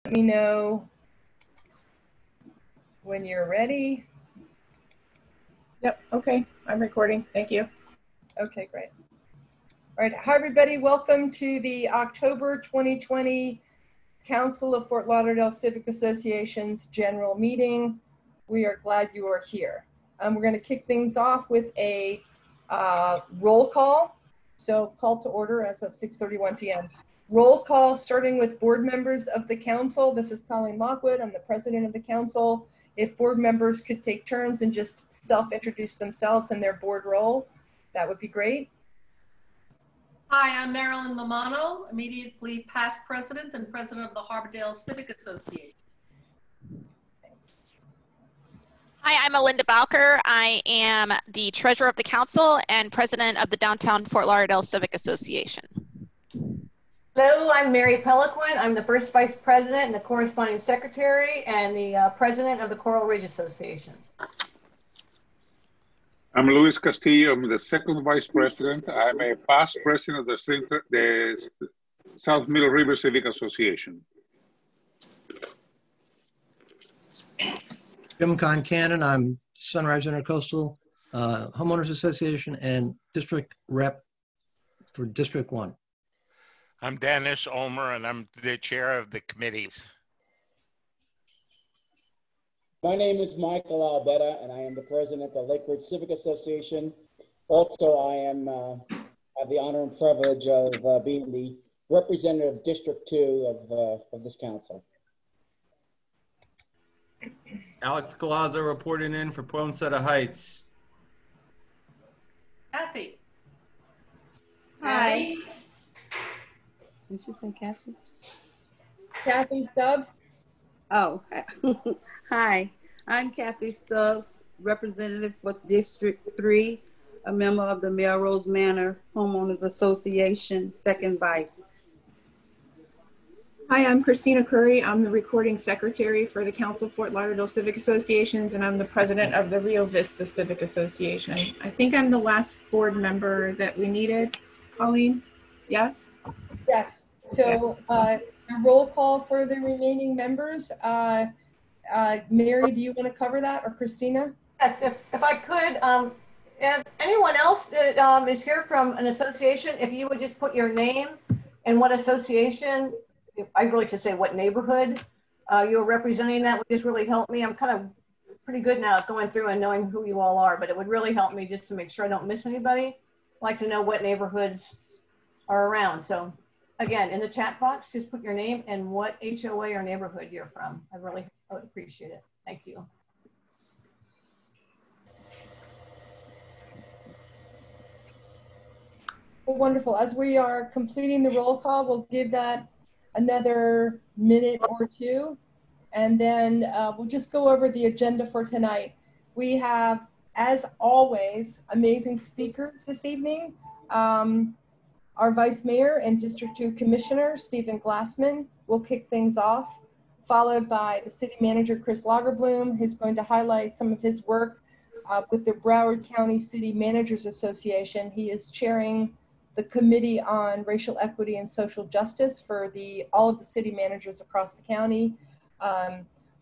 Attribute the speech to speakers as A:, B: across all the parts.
A: Let me know when you're ready.
B: Yep, okay, I'm recording, thank you.
A: Okay, great. All right, hi everybody, welcome to the October 2020 Council of Fort Lauderdale Civic Association's general meeting. We are glad you are here. We're gonna kick things off with a roll call. So call to order as of 6:31 p.m. Roll call starting with board members of the council. This is Colleen Lockwood, I'm the president of the council. If board members could take turns and just self-introduce themselves and their board role, that would be great.
C: Hi, I'm Marilyn Mamano, immediately past president and president of the Harbordale Civic Association.
D: Hi, I'm Melinda Bowker. I am the treasurer of the council and president of the Downtown Fort Lauderdale Civic Association.
E: Hello, I'm Mary Peliquin. I'm the first vice president and the corresponding secretary and the president of the Coral Ridge Association.
F: I'm Luis Castillo. I'm the second vice president. I'm a past president of the South Middle River Civic Association.
G: Jim Concannon. I'm Sunrise Intercoastal Homeowners Association and district rep for District 1.
H: I'm Dennis Ulmer, and I'm the chair of the committees.
I: My name is Michael Albetta, and I am the president of the Lake Ridge Civic Association. Also, I have the honor and privilege of being the representative of District 2 of this council.
J: Alex Galazzo reporting in for Poinsett Heights.
C: Kathy.
K: Hi. Did she say Kathy?
A: Kathy Stubbs.
K: Oh, hi. I'm Kathy Stubbs, representative for District 3, a member of the Melrose Manor Homeowners Association, second vice.
B: Hi, I'm Christina Curry. I'm the recording secretary for the Council of Fort Lauderdale Civic Associations, and I'm the president of the Rio Vista Civic Association. I think I'm the last board member that we needed. Colleen, yes?
A: Yes, so a roll call for the remaining members. Mary, do you want to cover that, or Christina?
E: Yes, if I could, if anyone else that is here from an association, if you would just put your name and what association, I really should say what neighborhood you're representing, that would just really help me. I'm kind of pretty good now at going through and knowing who you all are, but it would really help me just to make sure I don't miss anybody. I'd like to know what neighborhoods are around. So again, in the chat box, just put your name and what HOA or neighborhood you're from. I would appreciate it. Thank you.
A: Well, wonderful. As we are completing the roll call, we'll give that another minute or two, and then we'll just go over the agenda for tonight. We have, as always, amazing speakers this evening. Our Vice Mayor and District 2 Commissioner, Stephen Glassman, will kick things off, followed by the City Manager, Chris Lagerbloom, who's going to highlight some of his work with the Broward County City Managers Association. He is chairing the Committee on Racial Equity and Social Justice for all of the city managers across the county.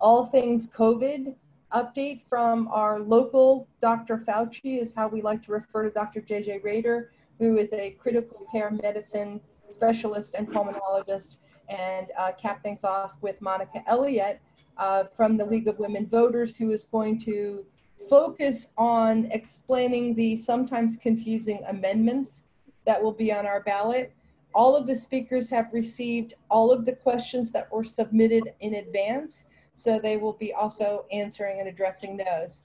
A: All things COVID update from our local Dr. Fauci is how we like to refer to Dr. J.J. Rajter, who is a critical care medicine specialist and pulmonologist, and cap things off with Monica Elliott from the League of Women Voters, who is going to focus on explaining the sometimes confusing amendments that will be on our ballot. All of the speakers have received all of the questions that were submitted in advance, so they will be also answering and addressing those.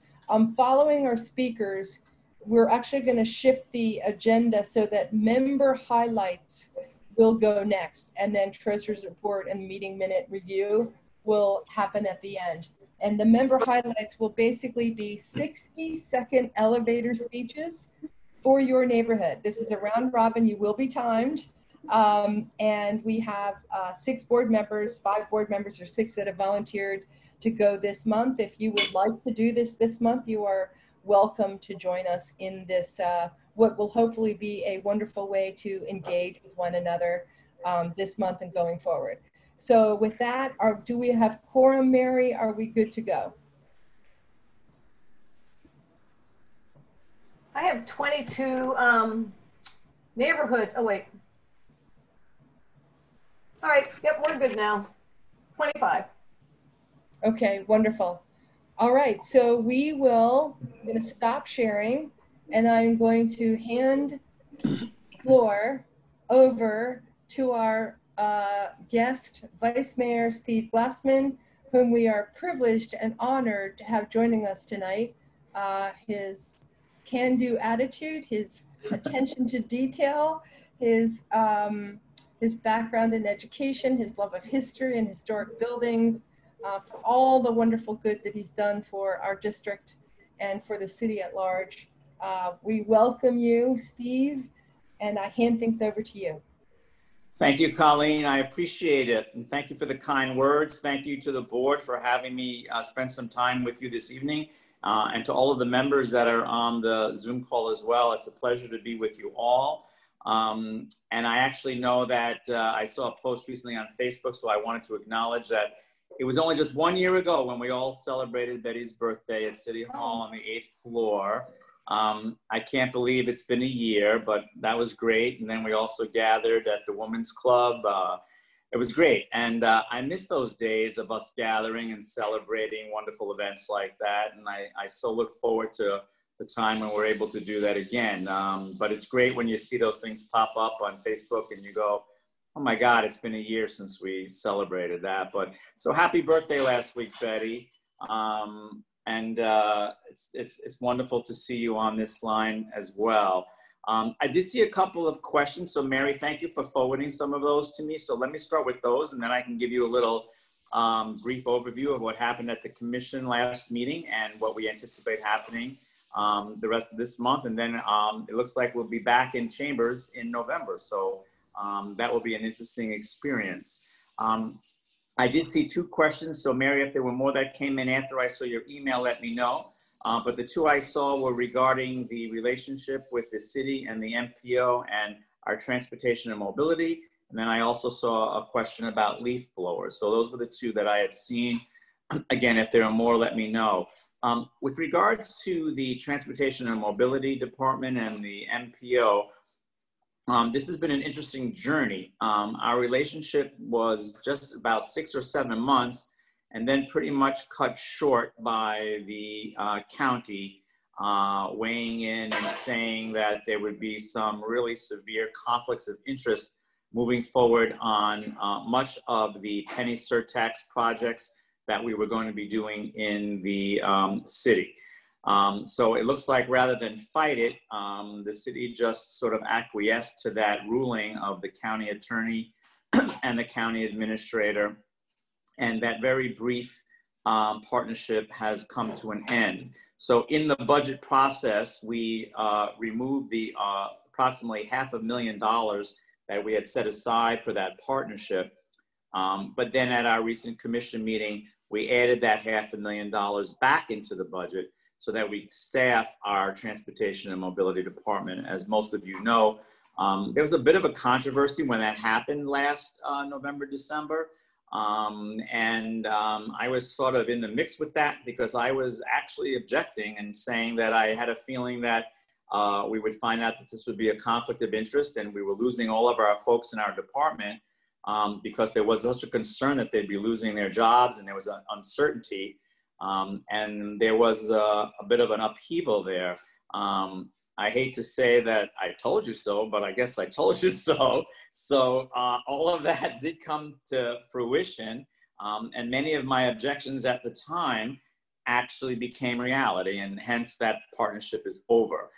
A: Following our speakers, we're actually going to shift the agenda so that member highlights will go next, and then treasurer's report and meeting minute review will happen at the end. And the member highlights will basically be 60-second elevator speeches for your neighborhood. This is a round robin. You will be timed. And we have 6 board members, 5 board members, or 6 that have volunteered to go this month. If you would like to do this month, you are welcome to join us in this, what will hopefully be a wonderful way to engage with one another this month and going forward. So with that, do we have quorum, Mary? Are we good to go?
E: I have 22 neighborhoods. Oh, wait. All right. Yep, we're good now. 25.
A: Okay, wonderful. All right, so I'm going to stop sharing, and I'm going to hand the floor over to our guest, Vice Mayor Steve Glassman, whom we are privileged and honored to have joining us tonight. His can-do attitude, his attention to detail, his background in education, his love of history and historic buildings, for all the wonderful good that he's done for our district and for the city at large. We welcome you, Steve, and I hand things over to you.
L: Thank you, Colleen. I appreciate it. And thank you for the kind words. Thank you to the board for having me spend some time with you this evening. And to all of the members that are on the Zoom call as well. It's a pleasure to be with you all. And I actually know that I saw a post recently on Facebook, so I wanted to acknowledge that it was only just 1 year ago when we all celebrated Betty's birthday at City Hall on the 8th floor. I can't believe it's been a year, but that was great. And then we also gathered at the Women's Club. It was great. And I miss those days of us gathering and celebrating wonderful events like that. And I so look forward to the time when we're able to do that again. But it's great when you see those things pop up on Facebook and you go, oh my God, it's been a year since we celebrated that. But so happy birthday last week, Betty. It's wonderful to see you on this line as well. I did see a couple of questions. So Mary, thank you for forwarding some of those to me. So let me start with those and then I can give you a little brief overview of what happened at the commission last meeting and what we anticipate happening the rest of this month. And then it looks like we'll be back in chambers in November. So that will be an interesting experience. I did see two questions. So Mary, if there were more that came in after I saw your email, let me know. But the two I saw were regarding the relationship with the city and the MPO and our transportation and mobility. And then I also saw a question about leaf blowers. So those were the two that I had seen. Again, if there are more, let me know. With regards to the transportation and mobility department and the MPO, this has been an interesting journey. Our relationship was just about 6 or 7 months and then pretty much cut short by the county weighing in and saying that there would be some really severe conflicts of interest moving forward on much of the penny surtax projects that we were going to be doing in the city. So it looks like rather than fight it, the city just sort of acquiesced to that ruling of the county attorney and the county administrator. And that very brief partnership has come to an end. So in the budget process, we removed the approximately $500,000 that we had set aside for that partnership. But then at our recent commission meeting, we added that $500,000 back into the budget so that we staff our transportation and mobility department. As most of you know, there was a bit of a controversy when that happened last November, December. I was sort of in the mix with that because I was actually objecting and saying that I had a feeling that we would find out that this would be a conflict of interest and we were losing all of our folks in our department because there was such a concern that they'd be losing their jobs and there was an uncertainty. And there was a bit of an upheaval there. I hate to say that I told you so, but I guess I told you so. So all of that did come to fruition. And many of my objections at the time actually became reality, and hence that partnership is over.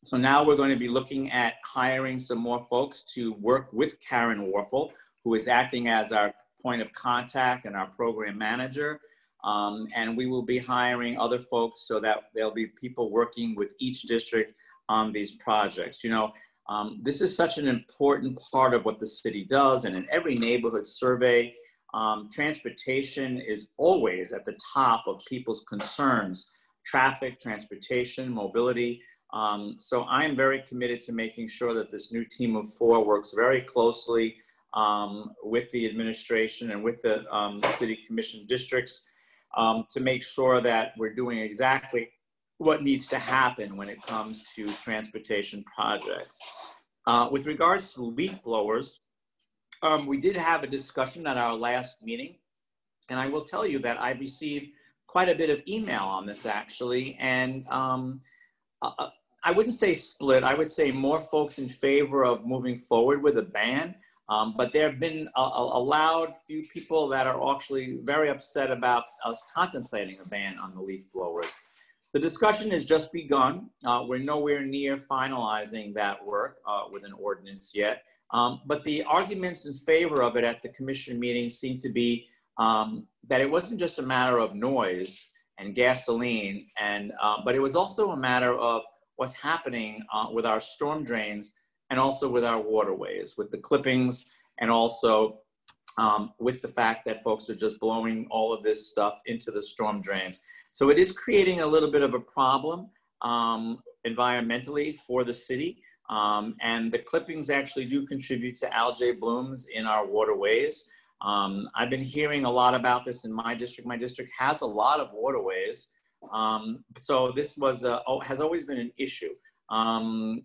L: So now we're going to be looking at hiring some more folks to work with Karen Warfel, who is acting as our point of contact and our program manager. And we will be hiring other folks so that there'll be people working with each district on these projects. You know, this is such an important part of what the city does, and in every neighborhood survey, transportation is always at the top of people's concerns: traffic, transportation, mobility. So I'm very committed to making sure that this new team of 4 works very closely with the administration and with the city commission districts to make sure that we're doing exactly what needs to happen when it comes to transportation projects. With regards to leaf blowers, we did have a discussion at our last meeting, and I will tell you that I've received quite a bit of email on this actually, and I wouldn't say split, I would say more folks in favor of moving forward with a ban, but there have been a loud few people that are actually very upset about us contemplating a ban on the leaf blowers. The discussion has just begun. We're nowhere near finalizing that work with an ordinance yet, but the arguments in favor of it at the commission meeting seem to be that it wasn't just a matter of noise and gasoline, but it was also a matter of what's happening with our storm drains and also with our waterways, with the clippings, and also with the fact that folks are just blowing all of this stuff into the storm drains. So it is creating a little bit of a problem environmentally for the city. And the clippings actually do contribute to algae blooms in our waterways. I've been hearing a lot about this in my district. My district has a lot of waterways. So this was has always been an issue.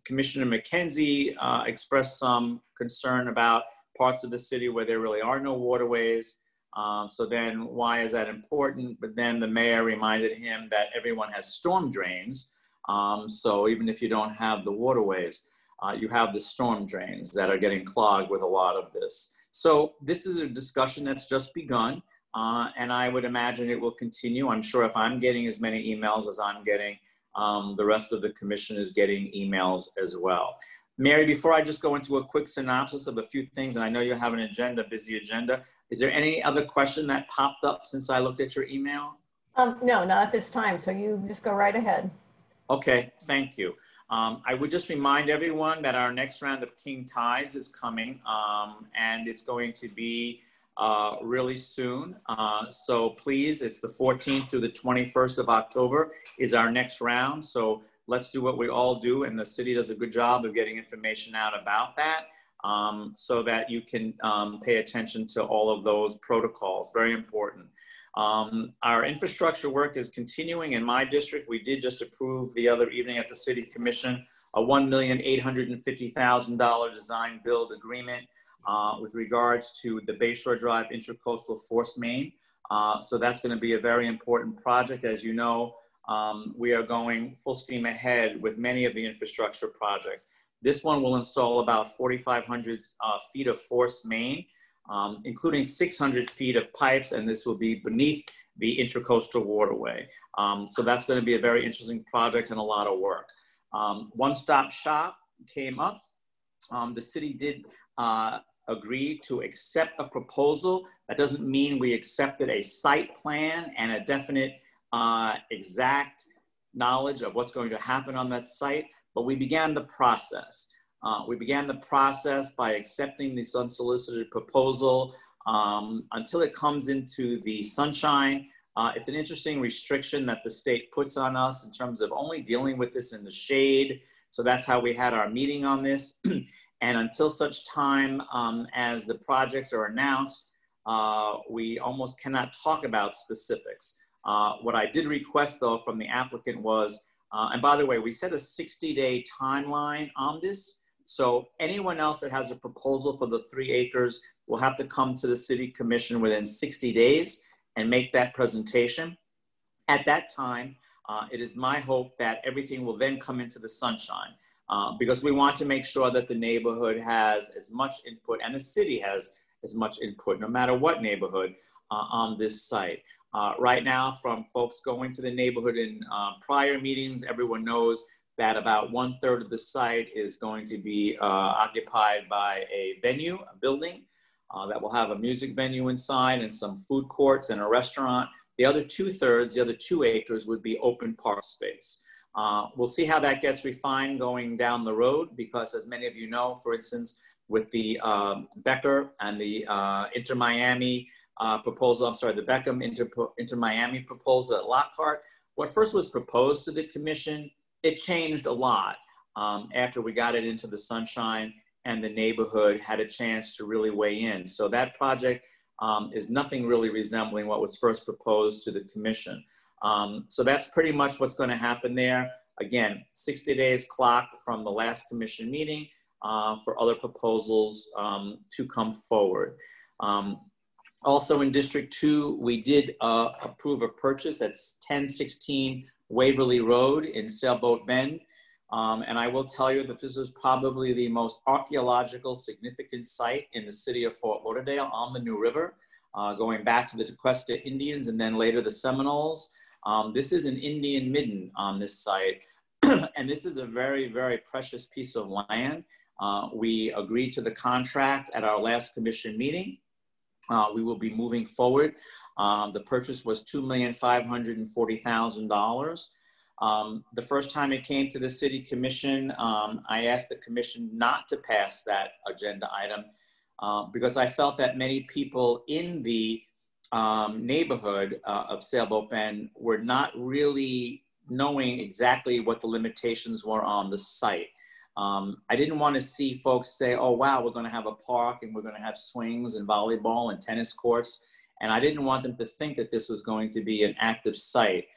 L: Commissioner McKenzie expressed some concern about parts of the city where there really are no waterways. So then why is that important? But then the mayor reminded him that everyone has storm drains. So even if you don't have the waterways, you have the storm drains that are getting clogged with a lot of this. So this is a discussion that's just begun. And I would imagine it will continue. I'm sure if I'm getting as many emails as I'm getting, the rest of the commission is getting emails as well. Mary, before I just go into a quick synopsis of a few things, and I know you have an agenda, busy agenda, is there any other question that popped up since I looked at your email?
E: No, not at this time. So you just go right ahead.
L: Okay, thank you. I would just remind everyone that our next round of King Tides is coming, and it's going to be really soon. So please, it's the 14th through the 21st of October is our next round. So let's do what we all do, and the city does a good job of getting information out about that, so that you can pay attention to all of those protocols. Very important. Our infrastructure work is continuing in my district. We did just approve the other evening at the City Commission a $1,850,000 design build agreement with regards to the Bayshore Drive Intercoastal Force Main. So that's going to be a very important project. As you know, we are going full steam ahead with many of the infrastructure projects. This one will install about 4,500 feet of force main, including 600 feet of pipes, and this will be beneath the Intercoastal Waterway. So that's going to be a very interesting project and a lot of work. One-stop shop came up. The city did agree to accept a proposal. That doesn't mean we accepted a site plan and a definite exact knowledge of what's going to happen on that site, but we began the process. We began the process by accepting this unsolicited proposal until it comes into the sunshine. It's an interesting restriction that the state puts on us in terms of only dealing with this in the shade. So that's how we had our meeting on this. And until such time as the projects are announced, we almost cannot talk about specifics. What I did request though from the applicant was, and by the way, we set a 60-day timeline on this. So anyone else that has a proposal for the 3 acres will have to come to the City Commission within 60 days and make that presentation. At that time, it is my hope that everything will then come into the sunshine because we want to make sure that the neighborhood has as much input and the city has as much input, no matter what neighborhood on this site. Right now, from folks going to the neighborhood in prior meetings, everyone knows that about 1/3 of the site is going to be occupied by a venue, a building that will have a music venue inside and some food courts and a restaurant. The other 2/3, the other 2 acres would be open park space. We'll see how that gets refined going down the road because as many of you know, for instance, with the Becker and the Inter-Miami proposal, I'm sorry, the Beckham Inter-Miami proposal at Lockhart, what first was proposed to the commission, it changed a lot after we got it into the sunshine. and the neighborhood had a chance to really weigh in. So that project is nothing really resembling what was first proposed to the commission. So that's pretty much what's going to happen there. Again, 60 days clock from the last commission meeting for other proposals to come forward. Also in District 2, we did approve a purchase that's 1016 Waverly Road in Sailboat Bend. And I will tell you that this is probably the most archaeological significant site in the city of Fort Lauderdale on the New River, going back to the Tequesta Indians and then later the Seminoles. This is an Indian midden on this site. And this is a very, very precious piece of land. We agreed to the contract at our last commission meeting. We will be moving forward. The purchase was $2,540,000. The first time it came to the city commission, I asked the commission not to pass that agenda item because I felt that many people in the neighborhood of Sailboat Bend were not really knowing exactly what the limitations were on the site. I didn't want to see folks say, oh, wow, we're going to have a park and we're going to have swings and volleyball and tennis courts. And I didn't want them to think that this was going to be an active site.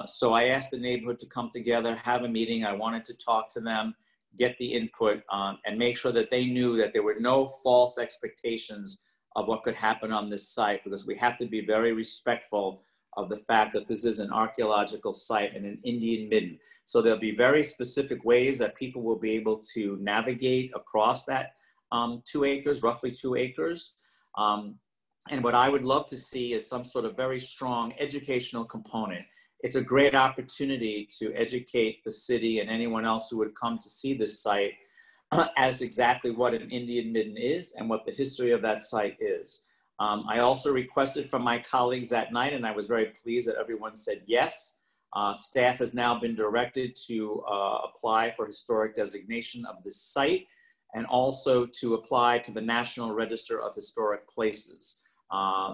L: So I asked the neighborhood to come together, have a meeting. I wanted to talk to them, get the input and make sure that they knew that there were no false expectations of what could happen on this site, because we have to be very respectful of the fact that this is an archaeological site and an Indian midden. So there'll be very specific ways that people will be able to navigate across that 2 acres, roughly 2 acres. And what I would love to see is some sort of very strong educational component. It's a great opportunity to educate the city and anyone else who would come to see this site as exactly what an Indian midden is and what the history of that site is. I also requested from my colleagues that night, and I was very pleased that everyone said yes. Staff has now been directed to apply for historic designation of this site and also to apply to the National Register of Historic Places.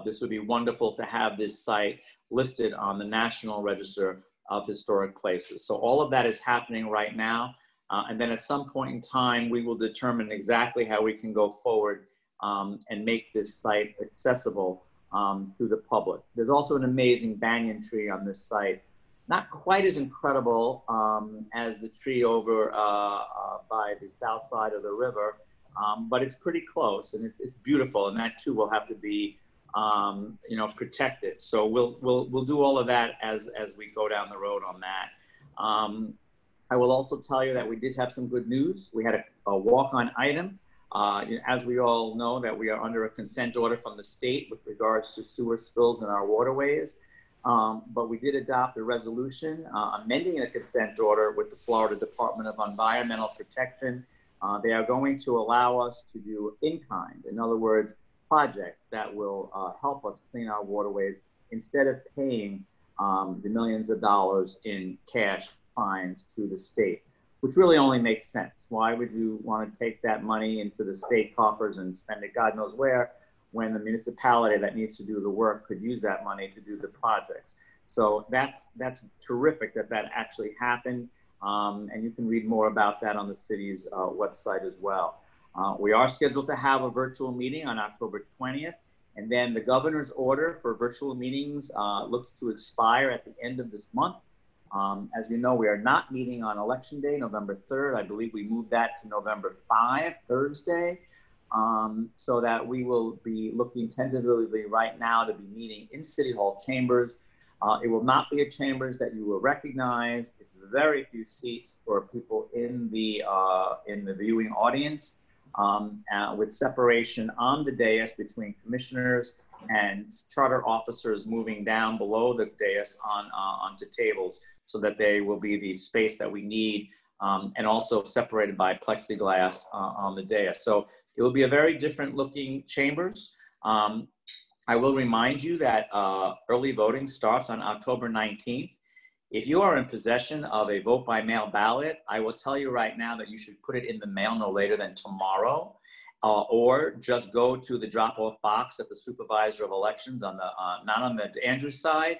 L: This would be wonderful to have this site listed on the National Register of Historic Places. So all of that is happening right now. And then at some point in time, we will determine exactly how we can go forward and make this site accessible to the public. There's also an amazing banyan tree on this site. Not quite as incredible as the tree over by the south side of the river, but it's pretty close and it's beautiful. And that too will have to be protected. So we'll do all of that as we go down the road on that. I will also tell you that we did have some good news. We had a walk-on item. As we all know, that we are under a consent order from the state with regards to sewer spills in our waterways. But we did adopt a resolution amending a consent order with the Florida Department of Environmental Protection. They are going to allow us to do in-kind, in other words, projects that will help us clean our waterways instead of paying the millions of dollars in cash fines to the state, which really only makes sense. Why would you want to take that money into the state coffers and spend it God knows where when the municipality that needs to do the work could use that money to do the projects? So that's terrific that that actually happened. And you can read more about that on the city's website as well. We are scheduled to have a virtual meeting on October 20th. And then the governor's order for virtual meetings looks to expire at the end of this month. As you know, we are not meeting on Election Day, November 3rd. I believe we moved that to November 5, Thursday, so that we will be looking tentatively right now to be meeting in City Hall chambers. It will not be a chambers that you will recognize. It's very few seats for people in the viewing audience, with separation on the dais between commissioners and charter officers moving down below the dais onto tables, so that they will be the space that we need, and also separated by plexiglass on the dais. So it will be a very different looking chambers. I will remind you that early voting starts on October 19th. If you are in possession of a vote by mail ballot, I will tell you right now that you should put it in the mail no later than tomorrow. Or just go to the drop-off box at the supervisor of elections on the not on the Andrews side,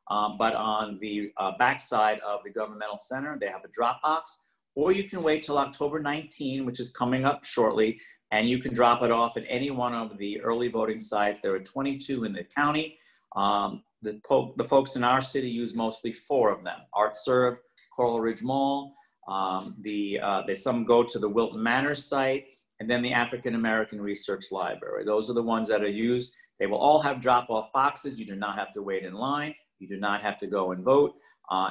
L: but on the back side of the governmental center. They have a drop box, or you can wait till October 19, which is coming up shortly, and you can drop it off at any one of the early voting sites. There are 22 in the county. The folks in our city use mostly 4 of them: ArtServe, Coral Ridge Mall, some go to the Wilton Manor site, and then the African American Research Library. Those are the ones that are used. They will all have drop-off boxes. You do not have to wait in line. You do not have to go and vote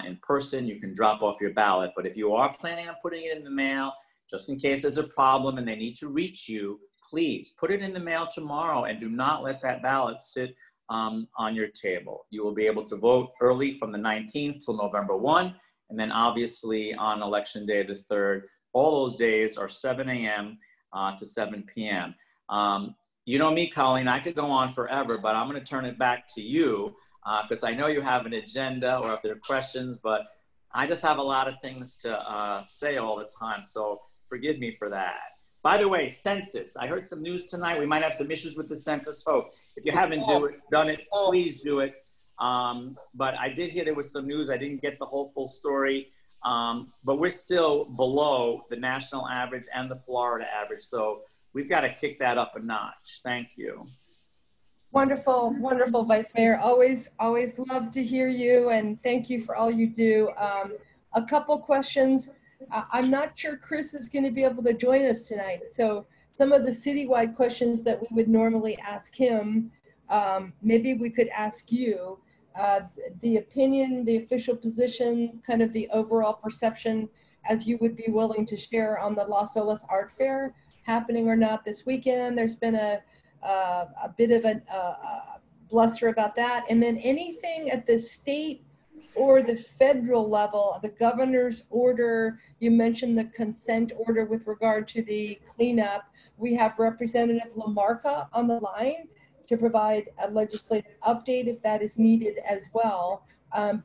L: in person. You can drop off your ballot. But if you are planning on putting it in the mail, just in case there's a problem and they need to reach you, please put it in the mail tomorrow and do not let that ballot sit on your table. You will be able to vote early from the 19th till November 1. And then obviously on election day, the 3rd, all those days are 7 a.m. To 7 p.m. You know me, Colleen, I could go on forever, but I'm going to turn it back to you because I know you have an agenda or if there are questions, but I just have a lot of things to say all the time. So forgive me for that. By the way, census. I heard some news tonight. We might have some issues with the census, folks. If you haven't done it, please do it. But I did hear there was some news. I didn't get the whole full story. But we're still below the national average and the Florida average. So we've got to kick that up a notch. Thank you.
A: Wonderful, wonderful, Vice Mayor. Always love to hear you, and thank you for all you do. A couple questions. I'm not sure Chris is going to be able to join us tonight. So some of the citywide questions that we would normally ask him, maybe we could ask you. The opinion, the official position, kind of the overall perception as you would be willing to share on the Las Olas Art Fair happening or not this weekend. There's been a bit of a bluster about that. And then anything at the state or the federal level, the governor's order, you mentioned the consent order with regard to the cleanup. We have Representative Lamarca on the line to provide a legislative update if that is needed as well.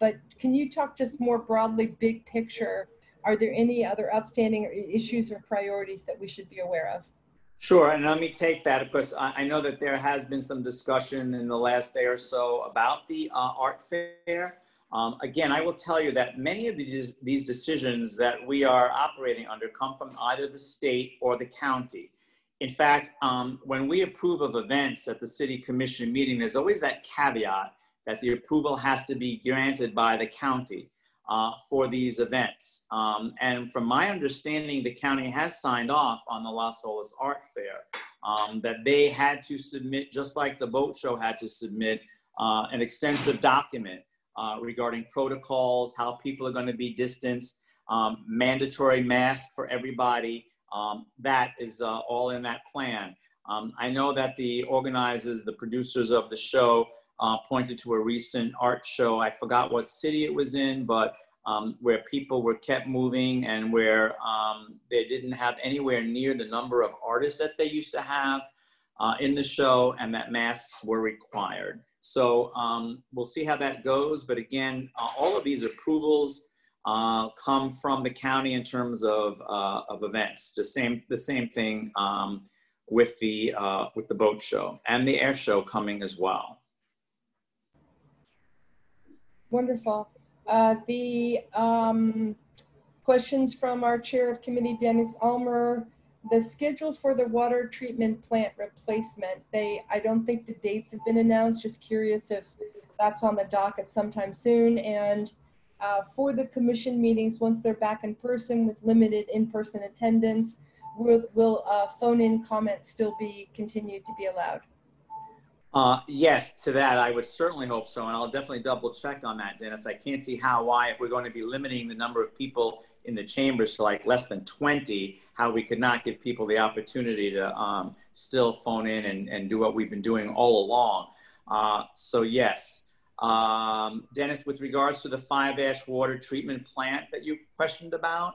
A: But can you talk just more broadly, big picture? Are there any other outstanding issues or priorities that we should be aware of?
L: Sure, and let me take that because I know that there has been some discussion in the last day or so about the art fair. Again, I will tell you that many of these decisions that we are operating under come from either the state or the county. In fact, when we approve of events at the city commission meeting, there's always that caveat that the approval has to be granted by the county for these events. And from my understanding, the county has signed off on the Las Olas Art Fair, that they had to submit, just like the boat show had to submit, an extensive document regarding protocols, how people are going to be distanced, mandatory masks for everybody. That is all in that plan. I know that the organizers, the producers of the show, pointed to a recent art show. I forgot what city it was in, but where people were kept moving and where they didn't have anywhere near the number of artists that they used to have in the show, and that masks were required. So we'll see how that goes. But again, all of these approvals come from the county in terms of events. The same thing with the boat show and the air show coming as well.
A: Wonderful. The questions from our chair of committee, Dennis Ulmer. The schedule for the water treatment plant replacement. I don't think the dates have been announced. Just curious if that's on the docket sometime soon. And for the commission meetings, once they're back in person with limited in-person attendance, will phone-in comments still be continued to be allowed?
L: Yes, to that, I would certainly hope so. And I'll definitely double check on that, Dennis. I can't see why, if we're going to be limiting the number of people in the chambers to like less than 20, how we could not give people the opportunity to still phone in and do what we've been doing all along. So yes. Dennis, with regards to the 5-ash water treatment plant that you questioned about,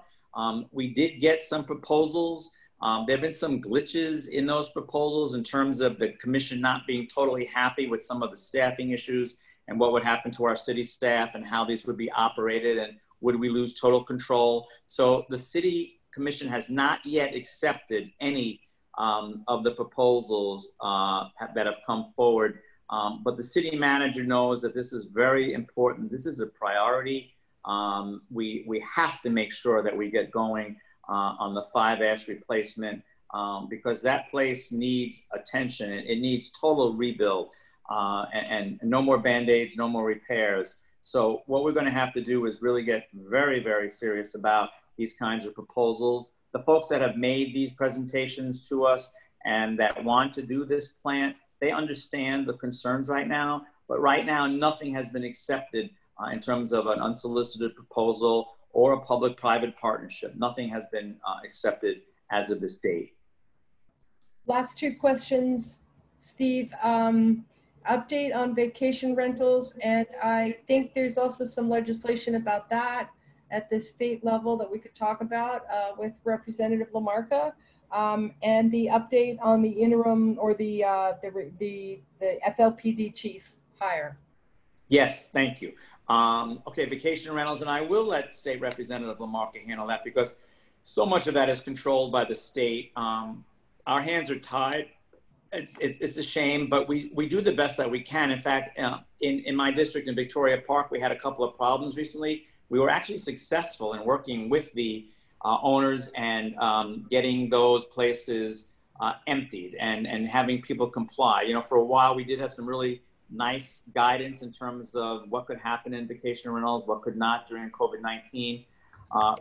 L: we did get some proposals. There have been some glitches in those proposals in terms of the commission not being totally happy with some of the staffing issues and what would happen to our city staff and how these would be operated and would we lose total control. So the city commission has not yet accepted any of the proposals that have come forward. But the city manager knows that this is very important. This is a priority we have to make sure that we get going on the 5-ash replacement because that place needs attention. It needs total rebuild and no more Band-Aids, no more repairs. So what we're going to have to do is really get very, very serious about these kinds of proposals. The folks that have made these presentations to us and that want to do this plant, they understand the concerns right now, but right now nothing has been accepted in terms of an unsolicited proposal or a public-private partnership. Nothing has been accepted as of this date.
A: Last two questions, Steve. Update on vacation rentals, and I think there's also some legislation about that at the state level that we could talk about with Representative LaMarca, and the update on the interim or the FLPD chief hire.
L: Yes, thank you. Okay, vacation rentals, and I will let State Representative LaMarca handle that because so much of that is controlled by the state. Our hands are tied. It's a shame, but we do the best that we can. In fact, in my district in Victoria Park, we had a couple of problems recently. We were actually successful in working with the owners and getting those places emptied and having people comply. You know, for a while, we did have some really nice guidance in terms of what could happen in vacation rentals, what could not during COVID-19.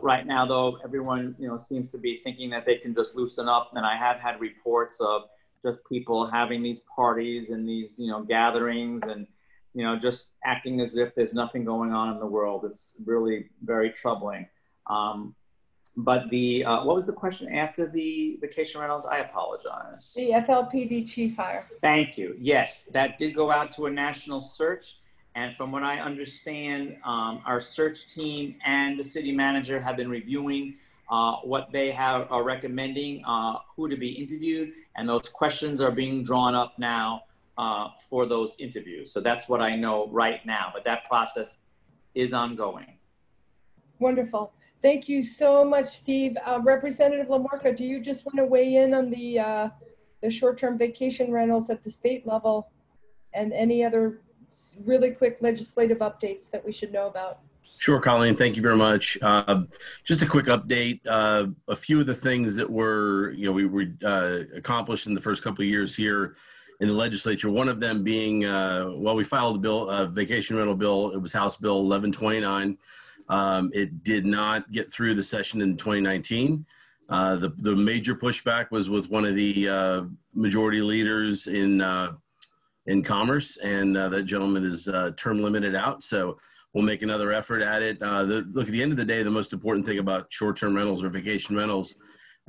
L: Right now, though, everyone, you know, seems to be thinking that they can just loosen up. And I have had reports of just people having these parties and these, you know, gatherings and, you know, just acting as if there's nothing going on in the world. It's really very troubling. But the, what was the question after the vacation rentals? I apologize.
A: The FLPD chief hire.
L: Thank you. Yes, that did go out to a national search. And from what I understand, our search team and the city manager have been reviewing what they are recommending, who to be interviewed, and those questions are being drawn up now for those interviews. So that's what I know right now, but that process is ongoing.
A: Wonderful. Thank you so much, Steve. Representative LaMarca, do you just want to weigh in on the short-term vacation rentals at the state level and any other really quick legislative updates that we should know about?
M: Sure, Colleen. Thank you very much. Just a quick update. A few of the things that were, we accomplished in the first couple of years here in the legislature. One of them being, we filed a bill, vacation rental bill. It was House Bill 1129. It did not get through the session in 2019. The major pushback was with one of the majority leaders in Commerce, and that gentleman is term limited out. So we'll make another effort at it. Look, at the end of the day, the most important thing about short-term rentals or vacation rentals,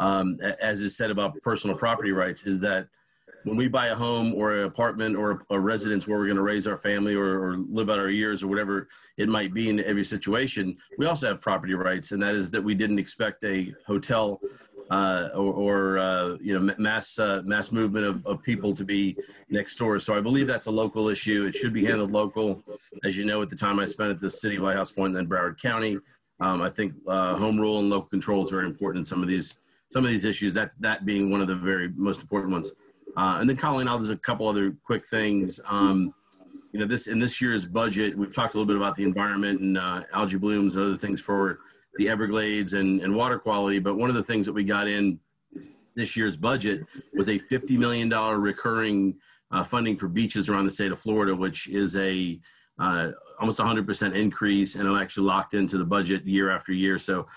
M: as is said about personal property rights, is that when we buy a home or an apartment or a residence where we're going to raise our family or live out our years or whatever it might be in every situation, we also have property rights, and that is that we didn't expect a hotel mass movement of people to be next door. So I believe that's a local issue. It should be handled local. As you know, at the time I spent at the city of Lighthouse Point and then Broward County, I think home rule and local control is very important in some of these issues, that being one of the very most important ones. And then Colleen, there's a couple other quick things. In this year's budget, we've talked a little bit about the environment and algae blooms and other things for the Everglades and water quality. But one of the things that we got in this year's budget was a $50 million recurring funding for beaches around the state of Florida, which is a almost 100% increase, and it actually locked into the budget year after year. So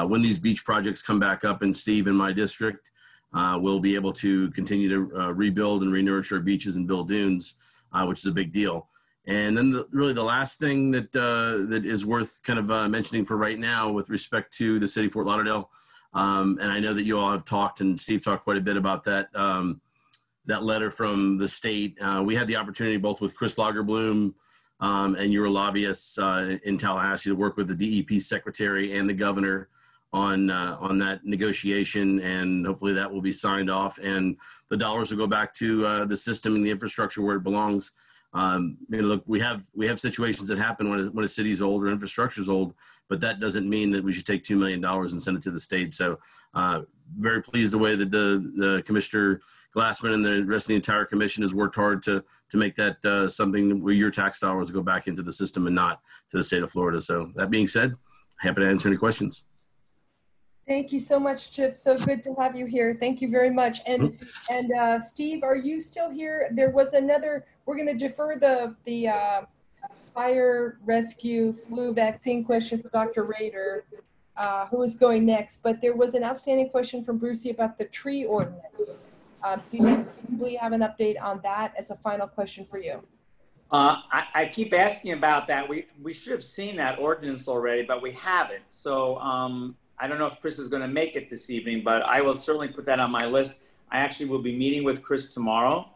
M: when these beach projects come back up in Steve in my district, we'll be able to continue to rebuild and re-nourish our beaches and build dunes, which is a big deal. And then really the last thing that is worth kind of mentioning for right now with respect to the city of Fort Lauderdale, and I know that you all have talked and Steve talked quite a bit about that, that letter from the state. We had the opportunity both with Chris Lagerbloom and your lobbyists in Tallahassee to work with the DEP secretary and the governor on that negotiation, and hopefully that will be signed off and the dollars will go back to the system and the infrastructure where it belongs. Look, we have situations that happen when a city's old or infrastructure is old, but that doesn't mean that we should take $2 million and send it to the state. So very pleased the way that the Commissioner Glassman and the rest of the entire commission has worked hard to make that something where your tax dollars go back into the system and not to the state of Florida. So that being said, happy to answer any questions.
A: Thank you so much, Chip. So good to have you here. Thank you very much. And Steve, are you still here? There was another, we're going to defer the fire rescue flu vaccine question for Dr. Rajter, who is going next. But there was an outstanding question from Brucey about the tree ordinance. Do we have an update on that as a final question for you?
L: I keep asking about that. We should have seen that ordinance already, but we haven't. So I don't know if Chris is going to make it this evening, but I will certainly put that on my list. I actually will be meeting with Chris tomorrow.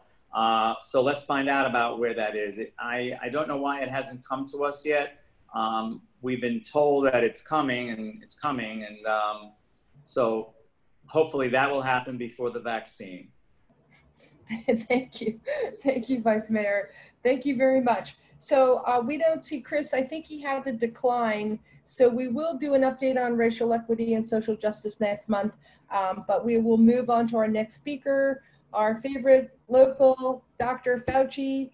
L: So let's find out about where that is. I don't know why it hasn't come to us yet. We've been told that it's coming and it's coming. And so hopefully that will happen before the vaccine.
A: Thank you. Thank you, Vice Mayor. Thank you very much. So we don't see Chris. I think he had the decline. So we will do an update on racial equity and social justice next month. But we will move on to our next speaker, our favorite local, Dr. Fauci,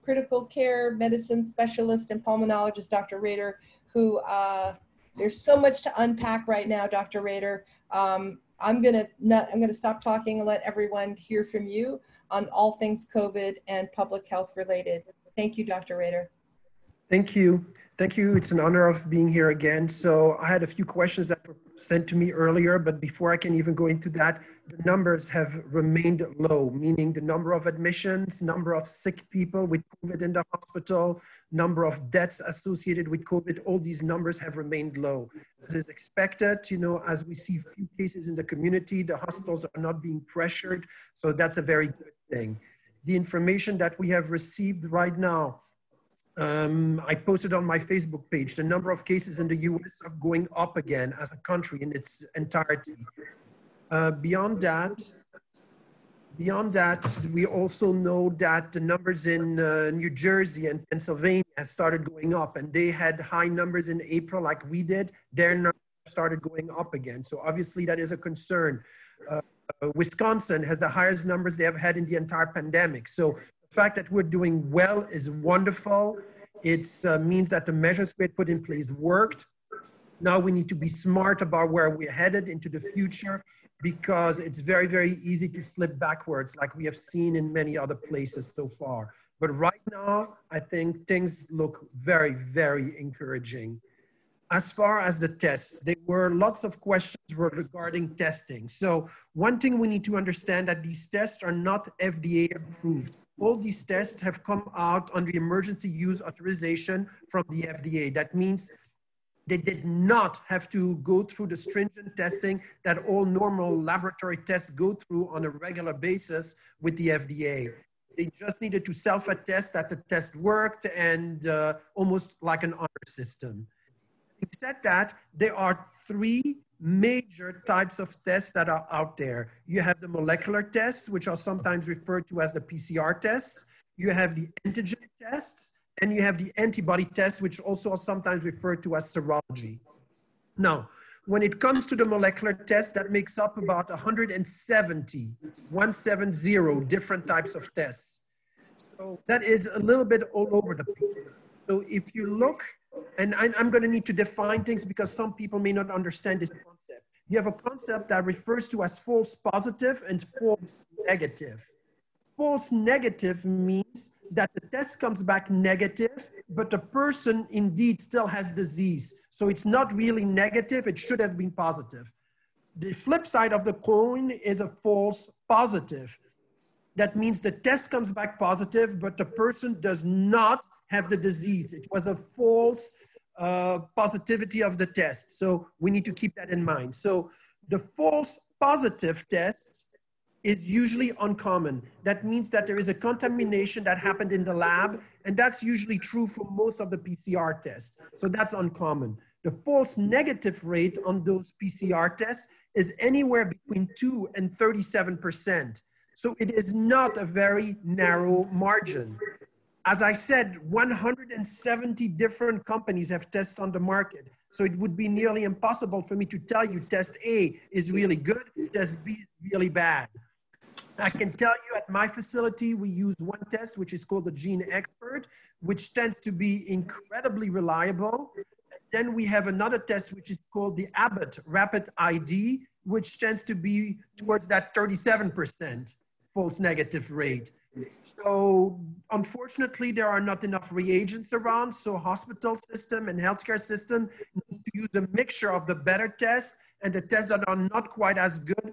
A: critical care medicine specialist and pulmonologist, Dr. Rajter, who there's so much to unpack right now, Dr. Rajter. I'm gonna stop talking and let everyone hear from you on all things COVID and public health related. Thank you, Dr. Rajter.
N: Thank you. Thank you. It's an honor of being here again. So I had a few questions that were sent to me earlier, but before I can even go into that, the numbers have remained low, meaning the number of admissions, number of sick people with COVID in the hospital, number of deaths associated with COVID, all these numbers have remained low. As is expected, as we see few cases in the community, the hospitals are not being pressured. So that's a very good thing. The information that we have received right now, I posted on my Facebook page, the number of cases in the US are going up again as a country in its entirety. Beyond that, we also know that the numbers in New Jersey and Pennsylvania have started going up, and they had high numbers in April like we did. Their numbers started going up again. So obviously that is a concern. Wisconsin has the highest numbers they have had in the entire pandemic. So the fact that we're doing well is wonderful. It means that the measures we had put in place worked. Now we need to be smart about where we're headed into the future, because it's very, very easy to slip backwards like we have seen in many other places so far. But right now, I think things look very, very encouraging. As far as the tests, there were lots of questions regarding testing. So one thing we need to understand that these tests are not FDA approved. All these tests have come out under emergency use authorization from the FDA. That means they did not have to go through the stringent testing that all normal laboratory tests go through on a regular basis with the FDA. They just needed to self-attest that the test worked, and almost like an honor system. Having said that, there are three major types of tests that are out there. You have the molecular tests, which are sometimes referred to as the PCR tests. You have the antigen tests, and you have the antibody tests, which also are sometimes referred to as serology. Now, when it comes to the molecular test, that makes up about 170 different types of tests. So that is a little bit all over the place. So if you look, and I'm going to need to define things because some people may not understand this concept. You have a concept that refers to as false positive and false negative. False negative means that the test comes back negative, but the person indeed still has disease. So it's not really negative, it should have been positive. The flip side of the coin is a false positive. That means the test comes back positive, but the person does not have the disease. It was a false positivity of the test. So we need to keep that in mind. So the false positive test is usually uncommon. That means that there is a contamination that happened in the lab, and that's usually true for most of the PCR tests. So that's uncommon. The false negative rate on those PCR tests is anywhere between 2 and 37%. So it is not a very narrow margin. As I said, 170 different companies have tests on the market. So it would be nearly impossible for me to tell you test A is really good, test B is really bad. I can tell you at my facility, we use one test, which is called the Gene Expert, which tends to be incredibly reliable. Then we have another test, which is called the Abbott Rapid ID, which tends to be towards that 37% false negative rate. So unfortunately, there are not enough reagents around. So hospital system and healthcare system need to use a mixture of the better tests and the tests that are not quite as good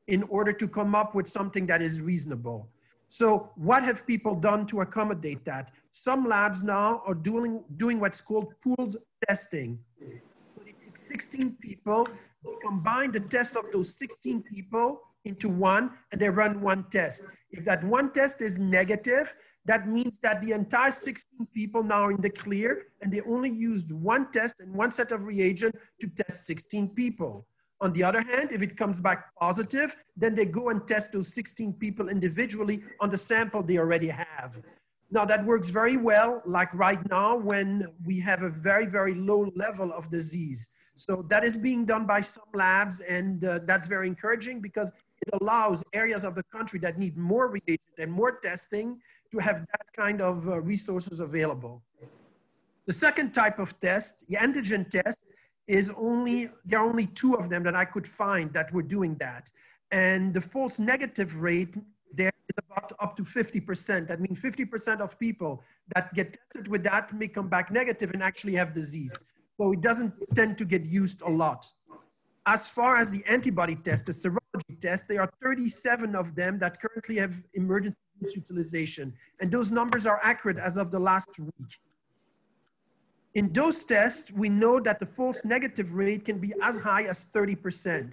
N: in order to come up with something that is reasonable. So what have people done to accommodate that? Some labs now are doing what's called pooled testing. So they take 16 people, they combine the tests of those 16 people into one, and they run one test. If that one test is negative, that means that the entire 16 people now are in the clear, and they only used one test and one set of reagent to test 16 people. On the other hand, if it comes back positive, then they go and test those 16 people individually on the sample they already have. Now that works very well, like right now when we have a very, very low level of disease. So that is being done by some labs, and that's very encouraging because it allows areas of the country that need more reagent and more testing to have that kind of resources available. The second type of test, the antigen test, there are only two of them that I could find that were doing that. And the false negative rate there is about up to 50%. That means 50% of people that get tested with that may come back negative and actually have disease. So it doesn't tend to get used a lot. As far as the antibody test, the serology test, there are 37 of them that currently have emergency use utilization. And those numbers are accurate as of the last week. In those tests, we know that the false negative rate can be as high as 30%.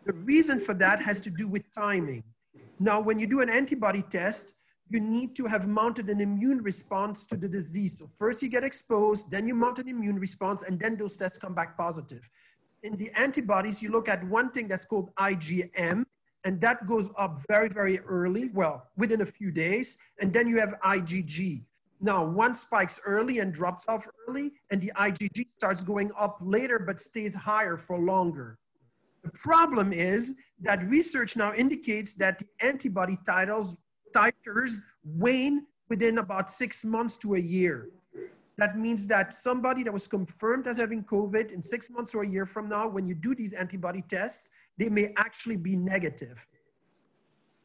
N: The reason for that has to do with timing. Now, when you do an antibody test, you need to have mounted an immune response to the disease. So first you get exposed, then you mount an immune response, and then those tests come back positive. In the antibodies, you look at one thing that's called IgM, and that goes up very, very early, well, within a few days, and then you have IgG. Now, one spikes early and drops off early, and the IgG starts going up later, but stays higher for longer. The problem is that research now indicates that the antibody titers wane within about 6 months to a year. That means that somebody that was confirmed as having COVID in 6 months or a year from now, when you do these antibody tests, they may actually be negative.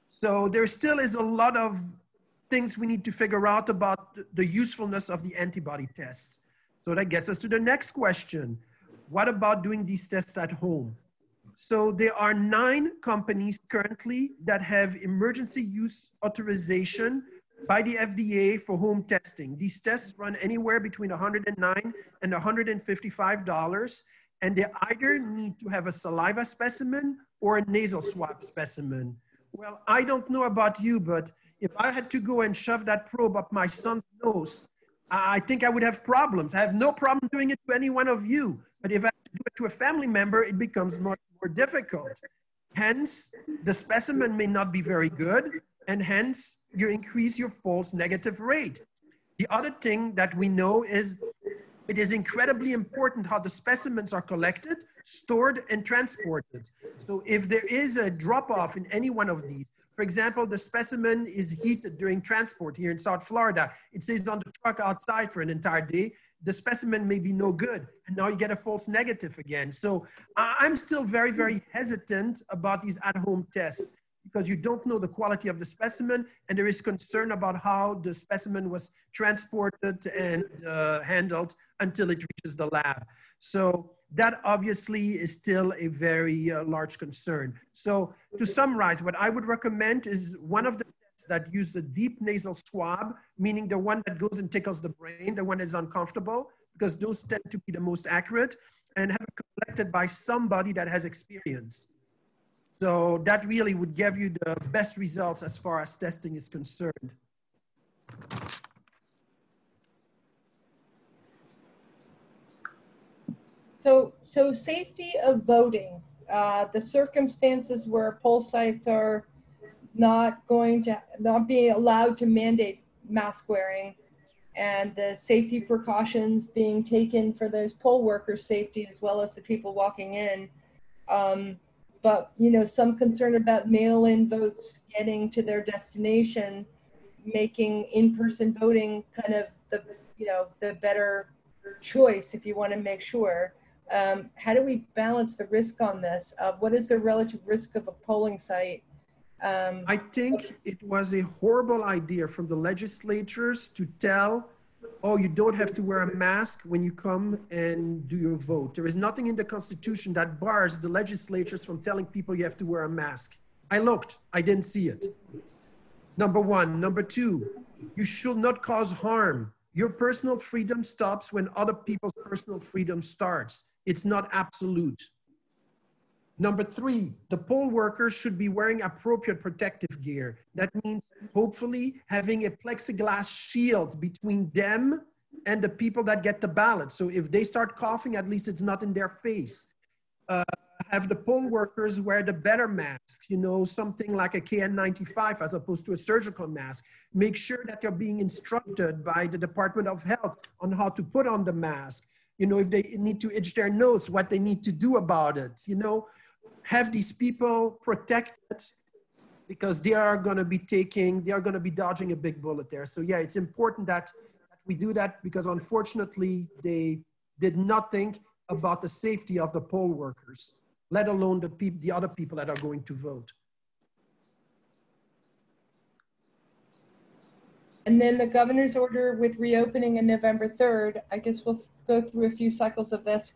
N: So there still is a lot of things we need to figure out about the usefulness of the antibody tests. So that gets us to the next question. What about doing these tests at home? So there are 9 companies currently that have emergency use authorization by the FDA for home testing. These tests run anywhere between $109 and $155, and they either need to have a saliva specimen or a nasal swab specimen. Well, I don't know about you, but if I had to go and shove that probe up my son's nose, I think I would have problems. I have no problem doing it to any one of you, but if I have to do it to a family member, it becomes much more difficult. Hence, the specimen may not be very good, and hence you increase your false negative rate. The other thing that we know is it is incredibly important how the specimens are collected, stored, and transported. So if there is a drop-off in any one of these, for example, the specimen is heated during transport here in South Florida. It stays on the truck outside for an entire day. The specimen may be no good, and now you get a false negative again. So I'm still very, very hesitant about these at-home tests because you don't know the quality of the specimen, and there is concern about how the specimen was transported and handled until it reaches the lab. So that obviously is still a very large concern. So to summarize, what I would recommend is one of the tests that use the deep nasal swab, meaning the one that goes and tickles the brain, the one that is uncomfortable, because those tend to be the most accurate, and have it collected by somebody that has experience. So that really would give you the best results as far as testing is concerned.
A: So safety of voting, the circumstances where poll sites are not being allowed to mandate mask wearing and the safety precautions being taken for those poll workers' safety as well as the people walking in. But, you know, some concern about mail-in votes getting to their destination, making in-person voting kind of the, you know, the better choice if you want to make sure. How do we balance the risk on this? What is the relative risk of a polling site?
N: I think it was a horrible idea from the legislatures to tell, oh, you don't have to wear a mask when you come and do your vote. There is nothing in the Constitution that bars the legislatures from telling people you have to wear a mask. I looked, I didn't see it. Number one. Number two, you should not cause harm. Your personal freedom stops when other people's personal freedom starts. It's not absolute. Number three, the poll workers should be wearing appropriate protective gear. That means hopefully having a plexiglass shield between them and the people that get the ballot. So if they start coughing, at least it's not in their face. Have the poll workers wear the better masks, you know, something like a KN95 as opposed to a surgical mask. Make sure that they're being instructed by the Department of Health on how to put on the mask. You know, if they need to itch their nose, what they need to do about it, you know. Have these people protected because they are going to be dodging a big bullet there. So yeah, it's important that we do that because unfortunately they did not think about the safety of the poll workers, let alone the other people that are going to vote.
A: And then the governor's order with reopening on November 3rd, I guess we'll go through a few cycles of this.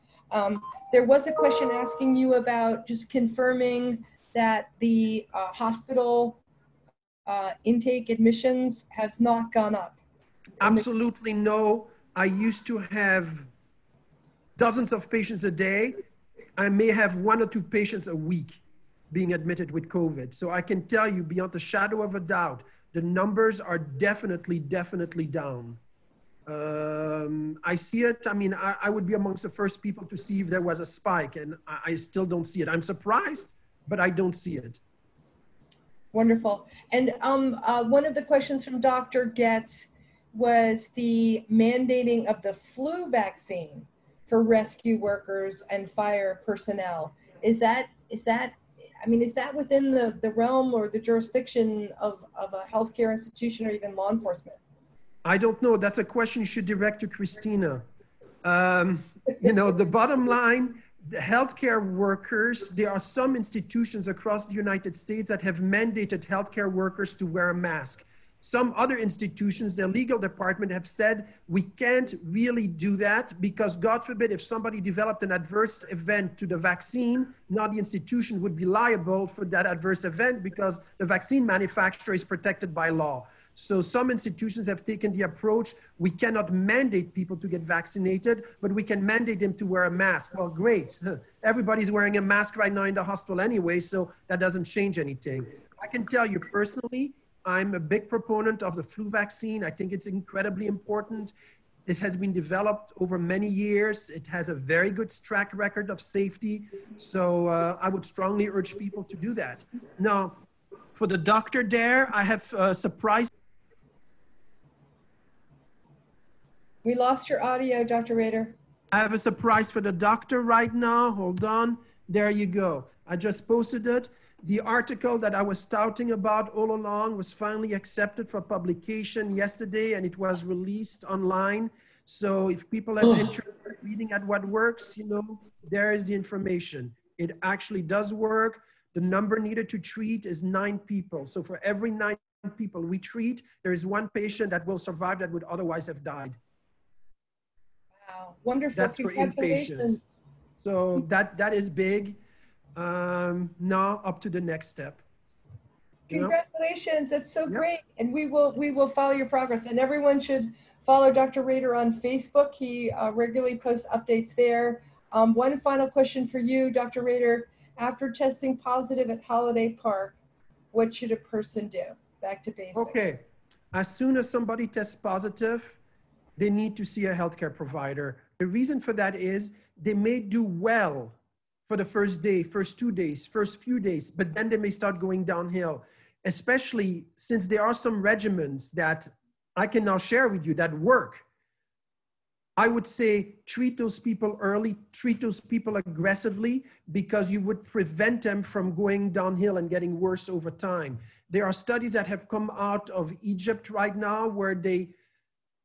A: There was a question asking you about just confirming that the hospital intake admissions has not gone up.
N: Absolutely no. I used to have dozens of patients a day. I may have 1 or 2 patients a week being admitted with COVID. So I can tell you beyond the shadow of a doubt, the numbers are definitely down. I see it. I mean, I would be amongst the first people to see if there was a spike, and I still don't see it. I'm surprised, but I don't see it.
A: Wonderful. And one of the questions from Dr. Getz was the mandating of the flu vaccine for rescue workers and fire personnel. Is that within the realm or the jurisdiction of a healthcare institution or even law enforcement?
N: I don't know. That's a question you should direct to Christina. You know, the bottom line, the healthcare workers, there are some institutions across the United States that have mandated healthcare workers to wear a mask. Some other institutions, their legal department have said, we can't really do that because God forbid if somebody developed an adverse event to the vaccine, now the institution would be liable for that adverse event because the vaccine manufacturer is protected by law. So some institutions have taken the approach, we cannot mandate people to get vaccinated, but we can mandate them to wear a mask. Well, great. Everybody's wearing a mask right now in the hospital anyway, so that doesn't change anything. I can tell you personally, I'm a big proponent of the flu vaccine. I think it's incredibly important. This has been developed over many years. It has a very good track record of safety. So I would strongly urge people to do that. Now, for the doctor there, I have a surprise.
A: We lost your audio, Dr. Rajter.
N: I have a surprise for the doctor right now. Hold on. There you go. I just posted it. The article that I was touting about all along was finally accepted for publication yesterday, and it was released online. So if people have interest in reading at what works, you know, there is the information. It actually does work. The number needed to treat is 9 people. So for every 9 people we treat, there is 1 patient that will survive that would otherwise have died.
A: Wow, wonderful.
N: That's for inpatients. So that is big. Now up to the next step.
A: Congratulations, that's so great. And we will follow your progress, and everyone should follow Dr. Rajter on Facebook. He regularly posts updates there. One final question for you, Dr. Rajter. After testing positive at Holiday Park, what should a person do? Back to basics.
N: Okay, as soon as somebody tests positive, they need to see a healthcare provider. The reason for that is they may do well for the first day, first 2 days, first few days, but then they may start going downhill, especially since there are some regimens that I can now share with you that work. I would say treat those people early, treat those people aggressively, because you would prevent them from going downhill and getting worse over time. There are studies that have come out of Egypt right now where they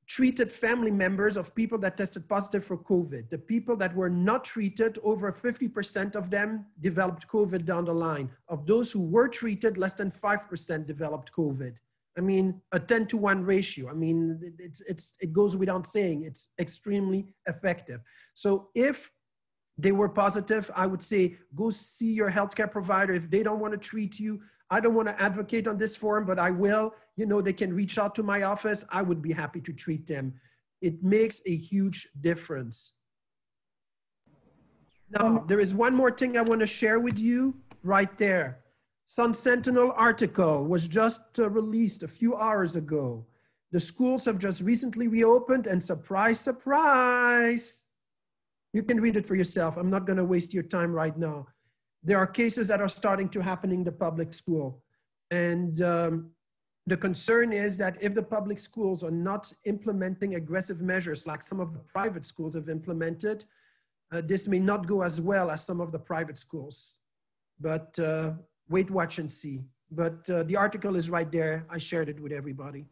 N: treated family members of people that tested positive for COVID. The people that were not treated, over 50% of them developed COVID down the line. Of those who were treated, less than 5% developed COVID. I mean, a 10-to-1 ratio. I mean, it goes without saying, it's extremely effective. So if they were positive, I would say, go see your healthcare provider. If they don't want to treat you, I don't want to advocate on this forum, but I will. You know, they can reach out to my office. I would be happy to treat them. It makes a huge difference. Now, there is one more thing I want to share with you right there. Sun Sentinel article was just released a few hours ago. The schools have just recently reopened, and surprise, surprise, you can read it for yourself. I'm not going to waste your time right now. There are cases that are starting to happen in the public school. And the concern is that if the public schools are not implementing aggressive measures like some of the private schools have implemented, this may not go as well as some of the private schools. But wait, watch, and see. But the article is right there. I shared it with everybody.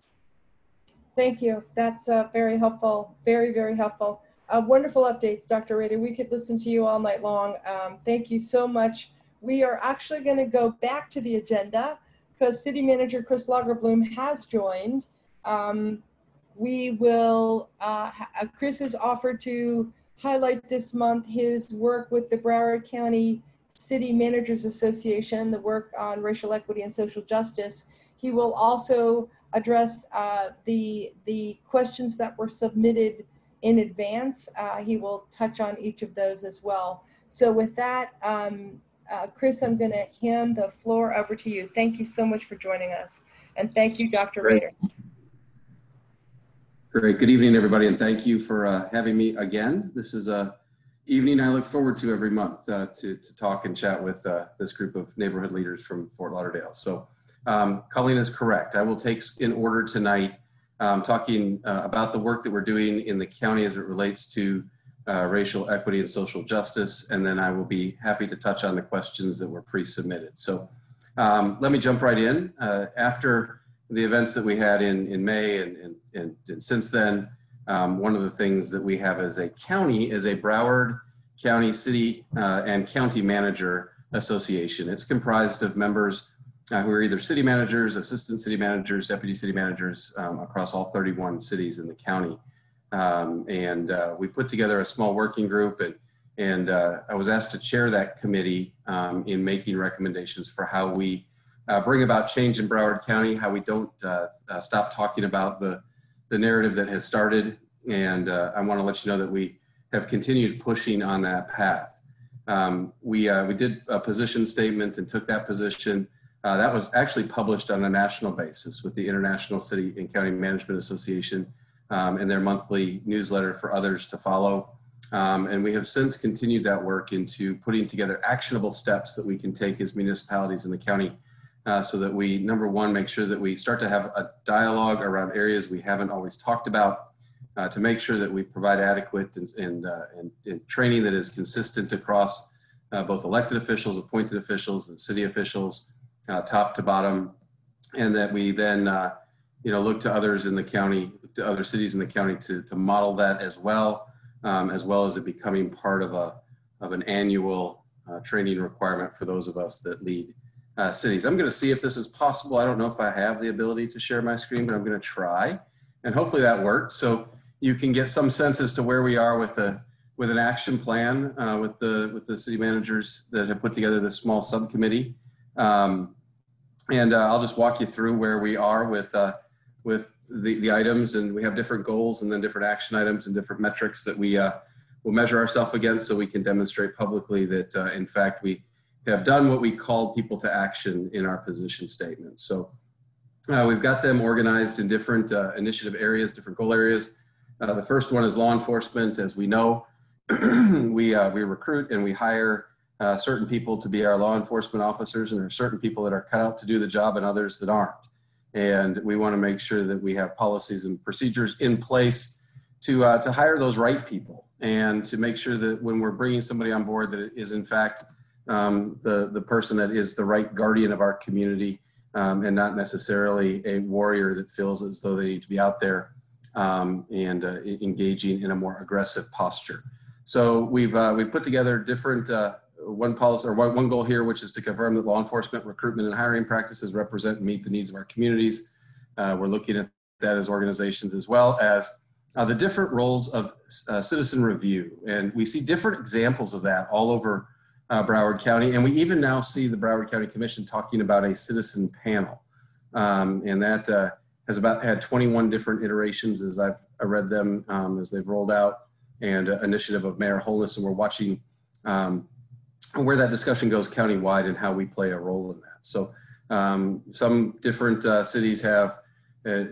A: Thank you. That's very helpful. Very, very helpful. Wonderful updates, Dr. Rajter. We could listen to you all night long. Thank you so much. We are actually going to go back to the agenda because City Manager Chris Lagerbloom has joined. We will, Chris has offered to highlight this month his work with the Broward County City Managers Association, the work on racial equity and social justice. He will also address the questions that were submitted in advance. He will touch on each of those as well. So with that, Chris, I'm going to hand the floor over to you. Thank you so much for joining us. And thank you, Dr. Rajter.
O: Great. Good evening, everybody, and thank you for having me again. This is an evening I look forward to every month to talk and chat with this group of neighborhood leaders from Fort Lauderdale. So Colleen is correct. I will take in order tonight talking about the work that we're doing in the county as it relates to racial equity and social justice, and then I will be happy to touch on the questions that were pre-submitted. So let me jump right in. After the events that we had in May and since then, one of the things that we have as a county is a Broward County City and County Manager Association. It's comprised of members who are either city managers, assistant city managers, deputy city managers across all 31 cities in the county. We put together a small working group, and I was asked to chair that committee in making recommendations for how we bring about change in Broward County, how we don't stop talking about the narrative that has started. And I want to let you know that we have continued pushing on that path. We did a position statement and took that position. That was actually published on a national basis with the International City and County Management Association and their monthly newsletter for others to follow. And we have since continued that work into putting together actionable steps that we can take as municipalities in the county so that we, number one, make sure that we start to have a dialogue around areas we haven't always talked about, to make sure that we provide adequate and training that is consistent across both elected officials, appointed officials, and city officials, top to bottom, and that we then look to others in the county, to other cities in the county to model that as well as it becoming part of an annual training requirement for those of us that lead cities. I'm going to see if this is possible. I don't know if I have the ability to share my screen, but I'm going to try, and hopefully that works. So you can get some sense as to where we are with an action plan with the city managers that have put together this small subcommittee. I'll just walk you through where we are with the items, and we have different goals and then different action items and different metrics that we will measure ourselves against, so we can demonstrate publicly that in fact we have done what we called people to action in our position statement. So we've got them organized in different initiative areas, different goal areas. The first one is law enforcement. As we know, we recruit and we hire certain people to be our law enforcement officers, and there are certain people that are cut out to do the job and others that aren't. And we want to make sure that we have policies and procedures in place to hire those right people, and to make sure that when we're bringing somebody on board, that it is in fact the person that is the right guardian of our community, and not necessarily a warrior that feels as though they need to be out there and engaging in a more aggressive posture. So we've put together different one policy, or one goal here, which is to confirm that law enforcement recruitment and hiring practices represent and meet the needs of our communities. We're looking at that as organizations, as well as the different roles of citizen review. And we see different examples of that all over Broward County. And we even now see the Broward County Commission talking about a citizen panel. And that has had 21 different iterations as I read them as they've rolled out, and initiative of Mayor Holness. And we're watching where that discussion goes countywide and how we play a role in that. So some different cities have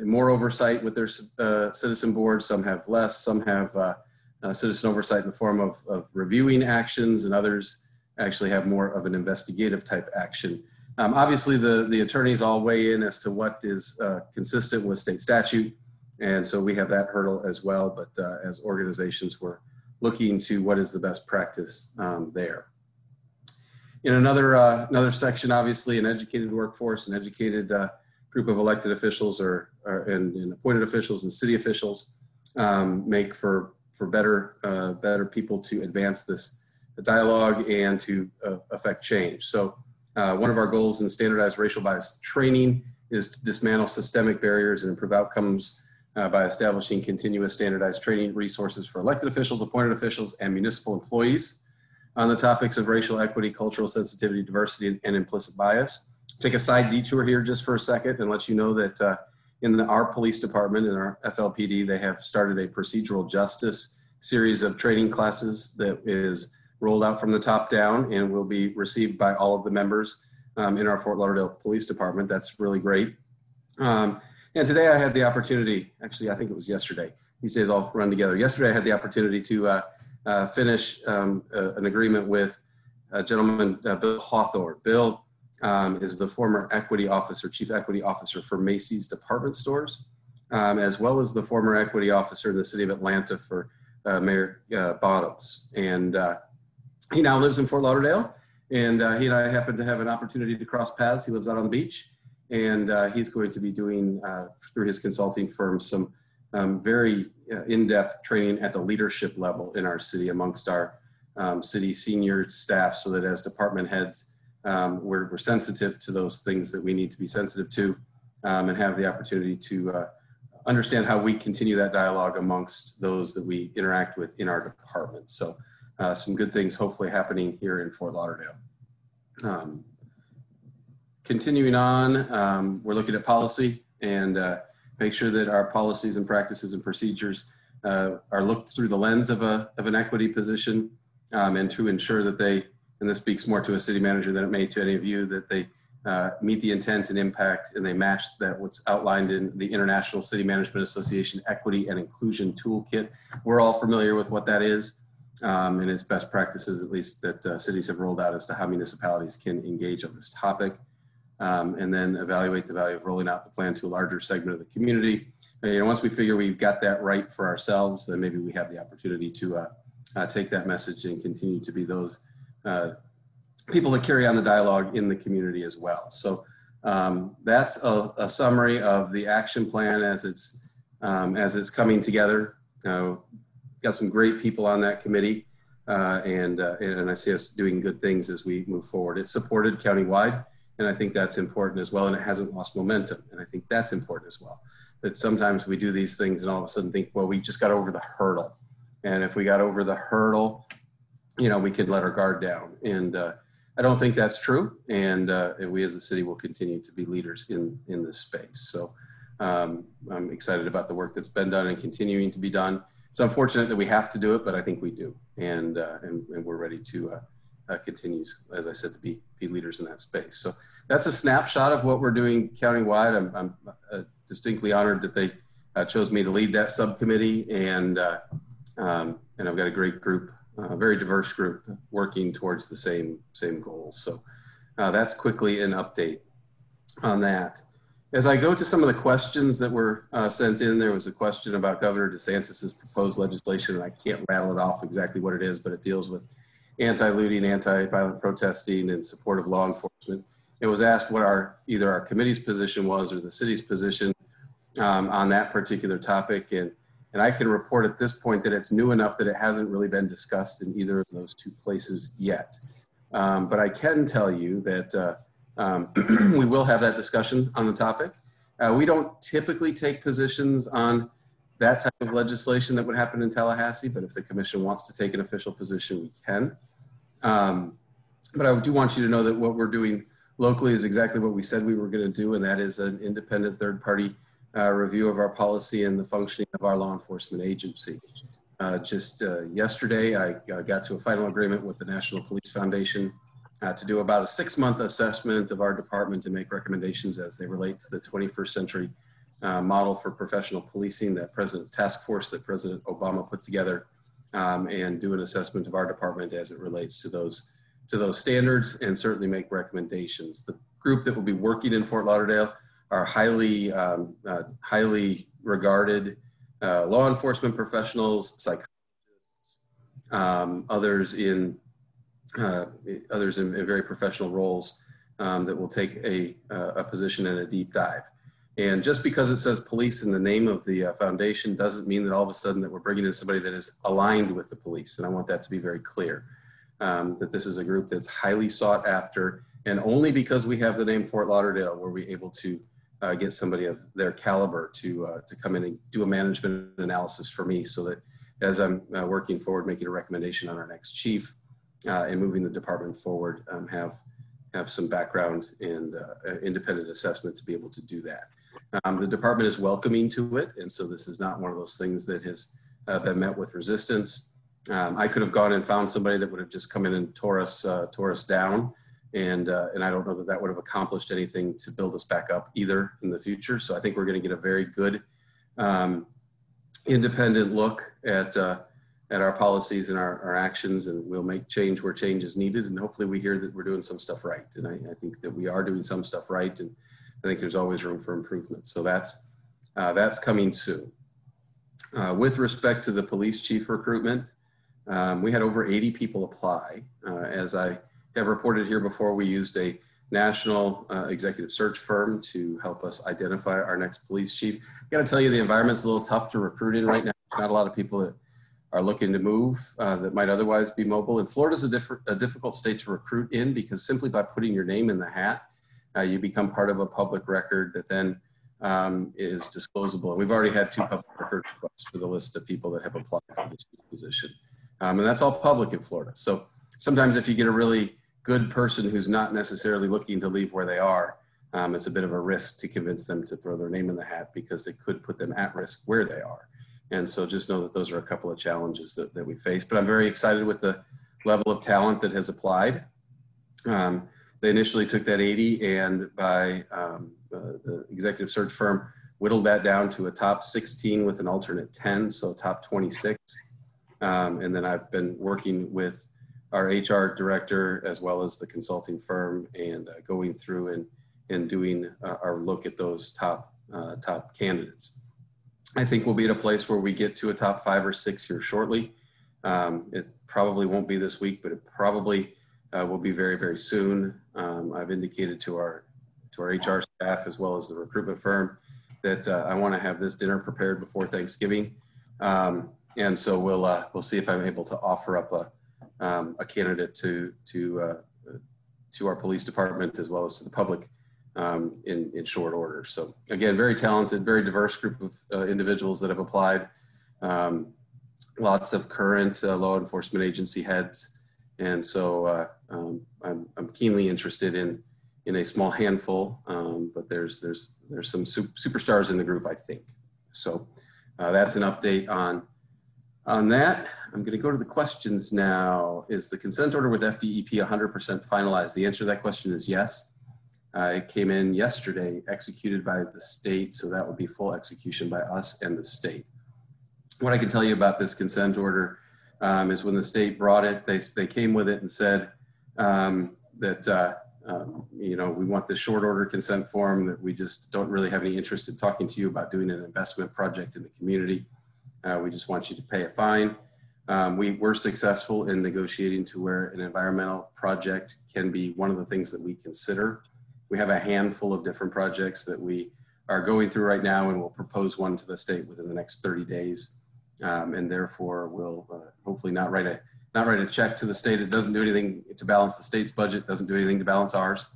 O: more oversight with their citizen boards, some have less, some have citizen oversight in the form of reviewing actions, and others actually have more of an investigative type action. Obviously, the attorneys all weigh in as to what is consistent with state statute, and so we have that hurdle as well, but as organizations, we're looking to what is the best practice there. In another section, obviously, an educated workforce, an educated group of elected officials and appointed officials and city officials make for better people to advance this dialogue and to affect change. So one of our goals in standardized racial bias training is to dismantle systemic barriers and improve outcomes by establishing continuous standardized training resources for elected officials, appointed officials, and municipal employees on the topics of racial equity, cultural sensitivity, diversity, and implicit bias. Take a side detour here just for a second and let you know that in our police department, in our FLPD, they have started a procedural justice series of training classes that is rolled out from the top down and will be received by all of the members in our Fort Lauderdale Police Department. That's really great. And today I had the opportunity, actually I think it was yesterday, these days all run together. Yesterday I had the opportunity to finish an agreement with a gentleman, Bill Hawthorne. Bill is the former equity officer, chief equity officer for Macy's department stores, as well as the former equity officer in the city of Atlanta for Mayor Bottoms. And he now lives in Fort Lauderdale, and he and I happened to have an opportunity to cross paths. He lives out on the beach, and he's going to be doing, through his consulting firm, some very in-depth training at the leadership level in our city amongst our city senior staff, so that as department heads, we're sensitive to those things that we need to be sensitive to, and have the opportunity to understand how we continue that dialogue amongst those that we interact with in our department. So some good things hopefully happening here in Fort Lauderdale. Continuing on, we're looking at policy and make sure that our policies and practices and procedures are looked through the lens of an equity position, and to ensure that they, and this speaks more to a city manager than it may to any of you, that they meet the intent and impact, and they match that what's outlined in the International City Management Association Equity and Inclusion Toolkit. We're all familiar with what that is, and it's best practices, at least, that cities have rolled out as to how municipalities can engage on this topic, and then evaluate the value of rolling out the plan to a larger segment of the community. And once we figure we've got that right for ourselves, then maybe we have the opportunity to take that message and continue to be those people that carry on the dialogue in the community as well. So that's a summary of the action plan as it's coming together. Got some great people on that committee, and I see us doing good things as we move forward. It's supported countywide, and I think that's important as well, and it hasn't lost momentum, and I think that's important as well. That sometimes we do these things and all of a sudden think, well, we just got over the hurdle. And if we got over the hurdle, you know, we could let our guard down. And I don't think that's true. And we as a city will continue to be leaders in this space. So I'm excited about the work that's been done and continuing to be done. It's unfortunate that we have to do it, but I think we do. And we're ready to continue, as I said, to be leaders in that space. So that's a snapshot of what we're doing countywide. I'm distinctly honored that they chose me to lead that subcommittee. And I've got a great group, a very diverse group working towards the same goals. So that's quickly an update on that. As I go to some of the questions that were sent in, there was a question about Governor DeSantis's proposed legislation, and I can't rattle it off exactly what it is, but it deals with anti-looting, anti-violent protesting, and support of law enforcement. It was asked what either our committee's position was or the city's position on that particular topic, and I can report at this point that it's new enough that it hasn't really been discussed in either of those two places yet. But I can tell you that we will have that discussion on the topic. We don't typically take positions on that type of legislation that would happen in Tallahassee, but if the commission wants to take an official position, we can. But I do want you to know that what we're doing locally is exactly what we said we were going to do, and that is an independent third-party review of our policy and the functioning of our law enforcement agency. Just yesterday, I got to a final agreement with the National Police Foundation to do about a 6-month assessment of our department and make recommendations as they relate to the 21st century model for professional policing, that task force that President Obama put together, and do an assessment of our department as it relates to those standards, and certainly make recommendations. The group that will be working in Fort Lauderdale are highly regarded law enforcement professionals, psychologists, others in very professional roles that will take a position in a deep dive. And just because it says police in the name of the foundation doesn't mean that all of a sudden that we're bringing in somebody that is aligned with the police. And I want that to be very clear, that this is a group that's highly sought after, and only because we have the name Fort Lauderdale were we able to get somebody of their caliber to come in and do a management analysis for me, so that as I'm working forward, making a recommendation on our next chief and moving the department forward, have some background and independent assessment to be able to do that. The department is welcoming to it, and so this is not one of those things that has been met with resistance. I could have gone and found somebody that would have just come in and tore us down, and I don't know that that would have accomplished anything to build us back up either in the future. So I think we're going to get a very good independent look at our policies and our actions, and we'll make change where change is needed. And hopefully we hear that we're doing some stuff right. And I think that we are doing some stuff right, and I think there's always room for improvement. So that's coming soon. With respect to the police chief recruitment, we had over 80 people apply. As I have reported here before, we used a national executive search firm to help us identify our next police chief. I gotta tell you, the environment's a little tough to recruit in right now. Not a lot of people that are looking to move that might otherwise be mobile. And Florida's a difficult state to recruit in, because simply by putting your name in the hat, you become part of a public record that then is disclosable. And we've already had 2 public record requests for the list of people that have applied for this position. And that's all public in Florida. So sometimes if you get a really good person who's not necessarily looking to leave where they are, it's a bit of a risk to convince them to throw their name in the hat, because they could put them at risk where they are. And so just know that those are a couple of challenges that we face. But I'm very excited with the level of talent that has applied. They initially took that 80, and by the executive search firm whittled that down to a top 16 with an alternate 10, so top 26. And then I've been working with our HR director as well as the consulting firm, and going through and doing our look at those top candidates. I think we'll be at a place where we get to a top 5 or 6 here shortly. It probably won't be this week, but it probably will be very, very soon. I've indicated to our HR staff as well as the recruitment firm that I want to have this dinner prepared before Thanksgiving. And so we'll see if I'm able to offer up a candidate to our police department as well as to the public in short order. So again, very talented, very diverse group of individuals that have applied. Lots of current law enforcement agency heads, and so I'm keenly interested in a small handful, but there's some superstars in the group, I think. So that's an update on that. I'm going to go to the questions now. Is the consent order with FDEP 100% finalized? The answer to that question is yes. It came in yesterday, executed by the state, so that would be full execution by us and the state. What I can tell you about this consent order is when the state brought it, they came with it and said that you know, we want this short order consent form that we just don't really have any interest in talking to you about doing an investment project in the community. We just want you to pay a fine. We were successful in negotiating to where an environmental project can be one of the things that we consider. We have a handful of different projects that we are going through right now, and we'll propose one to the state within the next 30 days. And therefore we'll hopefully not write a check to the state. It doesn't do anything to balance the state's budget, doesn't do anything to balance ours.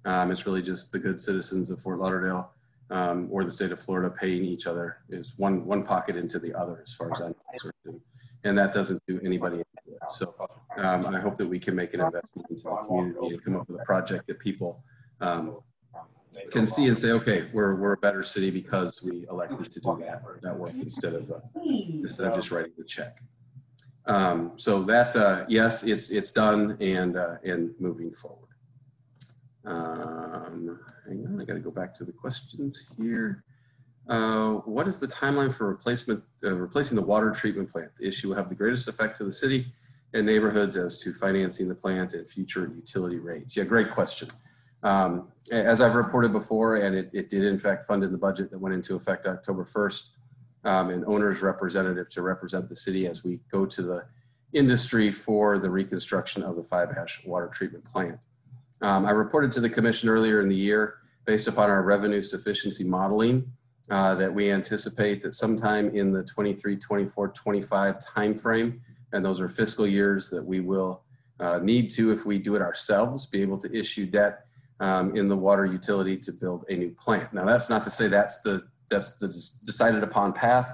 O: It's really just the good citizens of Fort Lauderdale or the state of Florida paying each other. Is one pocket into the other as far as I'm concerned. And that doesn't do anybody any good. So I hope that we can make an investment into the community and come up with a project that people can see and say, okay, we're a better city because we elected to do that work instead of just writing the check. So that yes, it's done and moving forward. Hang on, I got to go back to the questions here. What is the timeline for replacing the water treatment plant? The issue will have the greatest effect to the city and neighborhoods as to financing the plant and future utility rates. Yeah, great question. As I've reported before, and it did in fact fund in the budget that went into effect October 1st, an owner's representative to represent the city as we go to the industry for the reconstruction of the 5-ash water treatment plant. I reported to the commission earlier in the year, based upon our revenue sufficiency modeling, that we anticipate that sometime in the 23, 24, 25 timeframe, and those are fiscal years that we will need to, if we do it ourselves, be able to issue debt in the water utility to build a new plant. Now, that's not to say that's the decided upon path,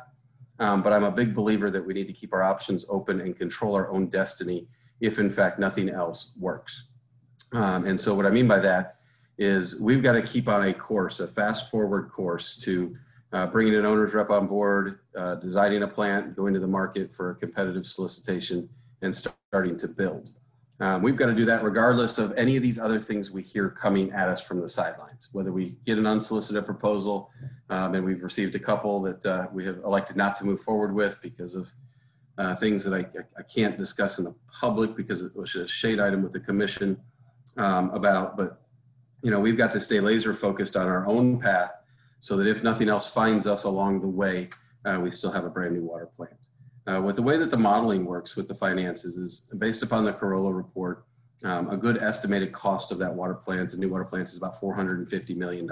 O: but I'm a big believer that we need to keep our options open and control our own destiny if in fact nothing else works. And so what I mean by that is we've got to keep on a course, a fast forward course to bringing an owner's rep on board, designing a plant, going to the market for a competitive solicitation, and starting to build. We've got to do that regardless of any of these other things we hear coming at us from the sidelines, whether we get an unsolicited proposal, and we've received a couple that we have elected not to move forward with because of things that I can't discuss in the public because it was a shade item with the commission about, but you know, we've got to stay laser focused on our own path so that if nothing else finds us along the way, we still have a brand new water plant. With the way that the modeling works with the finances is based upon the Corolla report, a good estimated cost of that water plant, the new water plant, is about $450 million.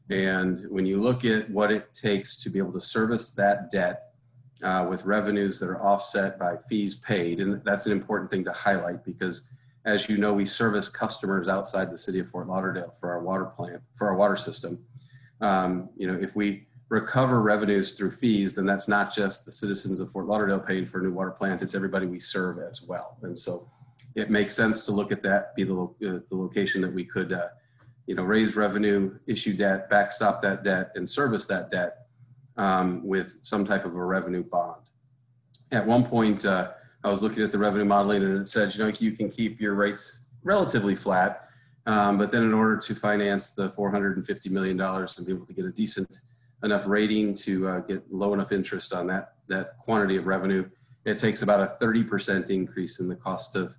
O: And when you look at what it takes to be able to service that debt with revenues that are offset by fees paid, and that's an important thing to highlight because as you know, we service customers outside the city of Fort Lauderdale for our water plant, for our water system. You know, if we recover revenues through fees, then that's not just the citizens of Fort Lauderdale paying for a new water plant, it's everybody we serve as well. And so it makes sense to look at that, be the location that we could, you know, raise revenue, issue debt, backstop that debt, and service that debt with some type of a revenue bond. At one point, I was looking at the revenue modeling and it said, you know, you can keep your rates relatively flat, but then in order to finance the $450 million and be able to get a decent enough rating to get low enough interest on that quantity of revenue, it takes about a 30% increase in the cost of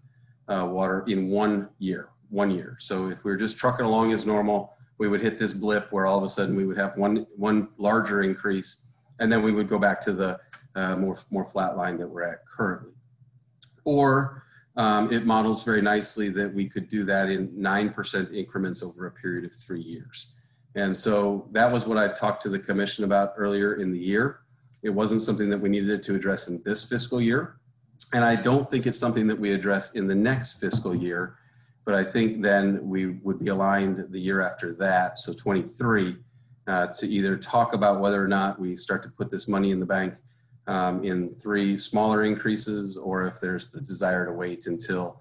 O: water in 1 year. So if we were just trucking along as normal, we would hit this blip where all of a sudden we would have one larger increase, and then we would go back to the more flat line that we're at currently. Or it models very nicely that we could do that in 9% increments over a period of 3 years. And so that was what I talked to the commission about earlier in the year. It wasn't something that we needed to address in this fiscal year. And I don't think it's something that we address in the next fiscal year, but I think then we would be aligned the year after that, so 23, to either talk about whether or not we start to put this money in the bank in 3 smaller increases, or if there's the desire to wait until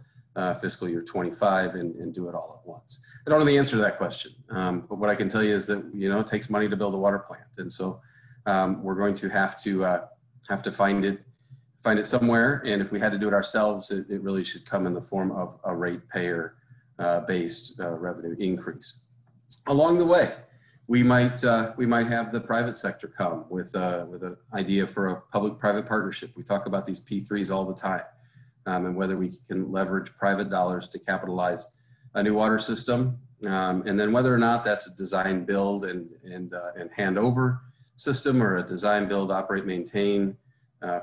O: fiscal year 25 and do it all at once. I don't know the answer to that question, but what I can tell you is that, you know, it takes money to build a water plant. And so we're going to have to find it somewhere. And if we had to do it ourselves, it really should come in the form of a ratepayer based revenue increase. Along the way, we might have the private sector come with an idea for a public-private partnership. We talk about these P3s all the time, and whether we can leverage private dollars to capitalize a new water system. And then whether or not that's a design, build, and hand over system, or a design, build, operate, maintain,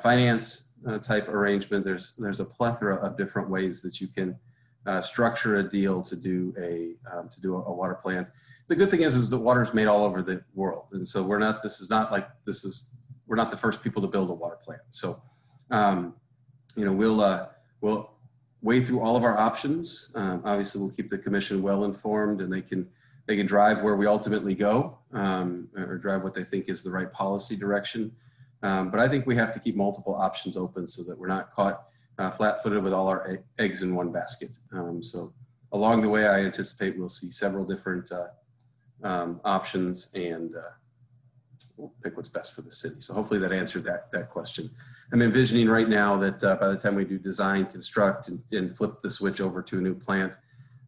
O: finance type arrangement, there's a plethora of different ways that you can structure a deal to do a water plant. The good thing is that water's made all over the world, and so we're not the first people to build a water plant. So we'll weigh through all of our options. Obviously, we'll keep the commission well informed, and they can drive where we ultimately go, or drive what they think is the right policy direction. But I think we have to keep multiple options open so that we're not caught flat-footed with all our eggs in one basket. So along the way, I anticipate we'll see several different options, and we'll pick what's best for the city. So hopefully that answered that question. I'm envisioning right now that by the time we do design, construct, and flip the switch over to a new plant,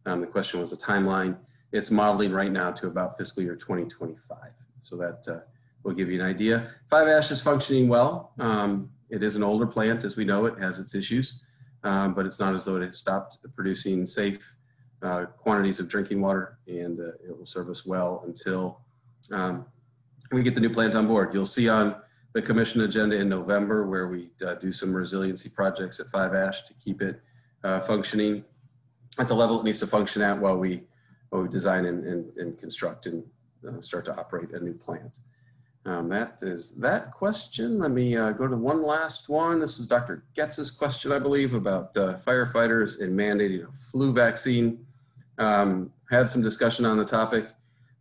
O: the question was a timeline. It's modeling right now to about fiscal year 2025. So that will give you an idea. 5-Ash is functioning well. It is an older plant, as we know. It has its issues, but it's not as though it has stopped producing safe quantities of drinking water, and it will serve us well until we get the new plant on board. You'll see on the commission agenda in November where we do some resiliency projects at 5-Ash to keep it functioning at the level it needs to function at while we design and construct and start to operate a new plant. That is that question. Let me go to one last one. This was Dr. Getz's question, I believe, about firefighters and mandating a flu vaccine. Had some discussion on the topic.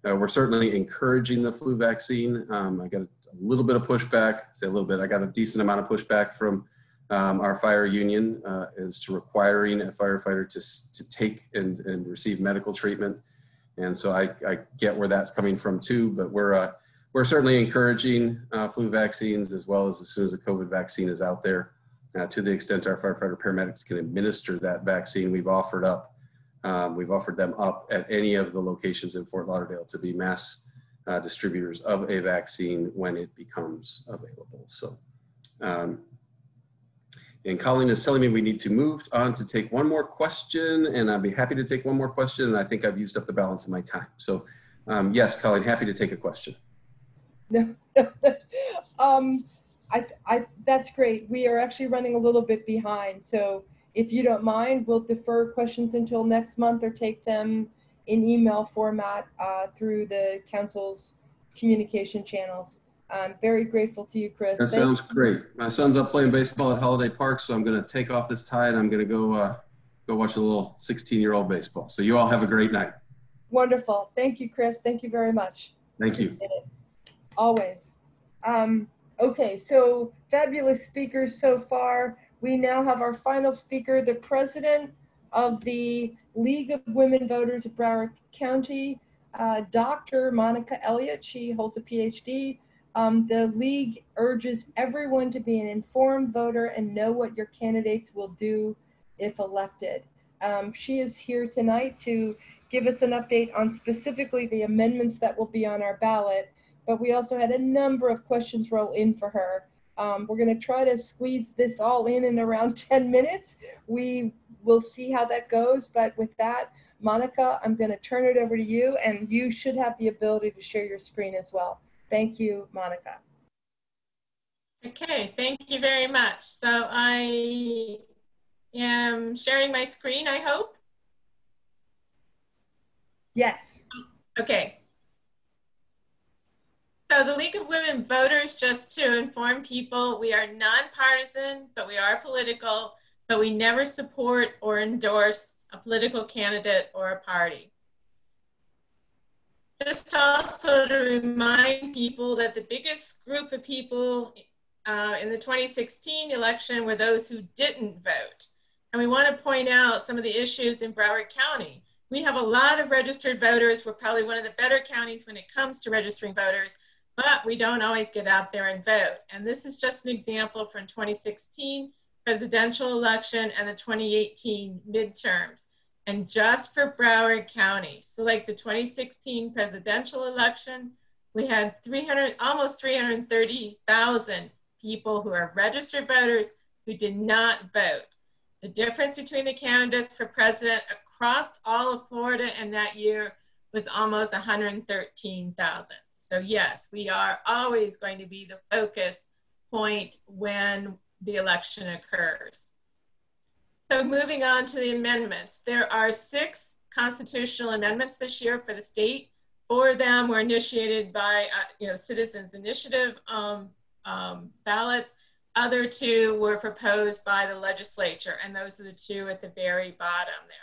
O: We're certainly encouraging the flu vaccine. I got a little bit of pushback, say a little bit, I got a decent amount of pushback from our fire union as to requiring a firefighter to take and receive medical treatment. And so I get where that's coming from too, but we're certainly encouraging flu vaccines, as well as soon as a COVID vaccine is out there. To the extent our firefighter paramedics can administer that vaccine, we've offered them up at any of the locations in Fort Lauderdale to be mass distributors of a vaccine when it becomes available. So, and Colleen is telling me we need to move on to take one more question, and I'd be happy to take one more question, and I think I've used up the balance of my time. So yes, Colleen, happy to take a question.
A: That's great. We are actually running a little bit behind. So if you don't mind, we'll defer questions until next month, or take them in email format through the council's communication channels. I'm very grateful to you, Chris.
O: That sounds great. My son's up playing baseball at Holiday Park, so I'm going to take off this tie and I'm going to go watch a little 16-year-old baseball. So you all have a great night.
A: Wonderful. Thank you, Chris. Thank you very much.
O: Thank you.
A: Always. Okay, so fabulous speakers so far. We now have our final speaker, the president of the League of Women Voters of Broward County, Dr. Monica Elliott. She holds a PhD. The League urges everyone to be an informed voter and know what your candidates will do if elected. She is here tonight to give us an update on specifically the amendments that will be on our ballot, but we also had a number of questions roll in for her. We're going to try to squeeze this all in around 10 minutes. We will see how that goes, but with that, Monica, I'm going to turn it over to you, and you should have the ability to share your screen as well. Thank you, Monica.
P: Okay, thank you very much. So I am sharing my screen, I hope.
A: Yes.
P: Okay. So the League of Women Voters, just to inform people, we are nonpartisan, but we are political, but we never support or endorse a political candidate or a party. Just also to remind people that the biggest group of people in the 2016 election were those who didn't vote. And we want to point out some of the issues in Broward County. We have a lot of registered voters. We're probably one of the better counties when it comes to registering voters, but we don't always get out there and vote. And this is just an example from 2016 presidential election and the 2018 midterms. And just for Broward County, so like the 2016 presidential election, we had almost 330,000 people who are registered voters who did not vote. The difference between the candidates for president across all of Florida in that year was almost 113,000. So yes, we are always going to be the focus point when the election occurs. So moving on to the amendments, there are 6 constitutional amendments this year for the state. 4 of them were initiated by citizens initiative ballots. Other 2 were proposed by the legislature, and those are the 2 at the very bottom there.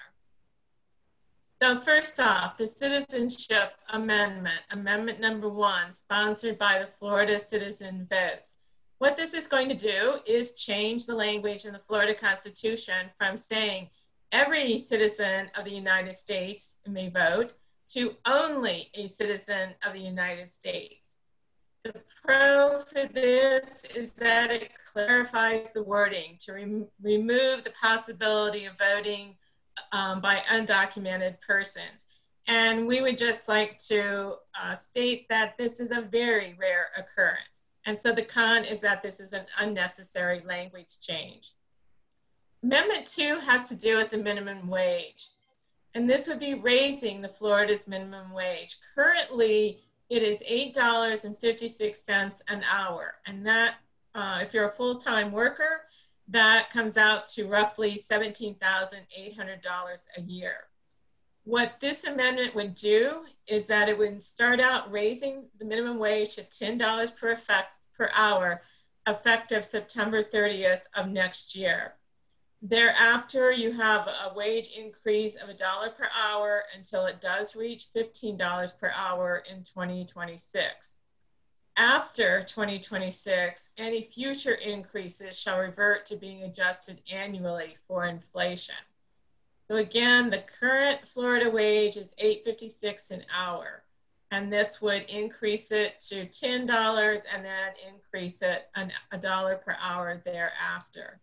P: So first off, the citizenship amendment, amendment number 1, sponsored by the Florida Citizen Votes. What this is going to do is change the language in the Florida Constitution from saying every citizen of the United States may vote to only a citizen of the United States. The pro for this is that it clarifies the wording to remove the possibility of voting by undocumented persons. And we would just like to state that this is a very rare occurrence. And so the con is that this is an unnecessary language change. Amendment 2 has to do with the minimum wage. And this would be raising the Florida's minimum wage. Currently, it is $8.56 an hour. And that, if you're a full-time worker, that comes out to roughly $17,800 a year. What this amendment would do is that it would start out raising the minimum wage to $10 per hour, effective September 30th of next year. Thereafter, you have a wage increase of $1 per hour until it does reach $15 per hour in 2026. After 2026, any future increases shall revert to being adjusted annually for inflation. So again, the current Florida wage is $8.56 an hour, and this would increase it to $10 and then increase it $1 per hour thereafter.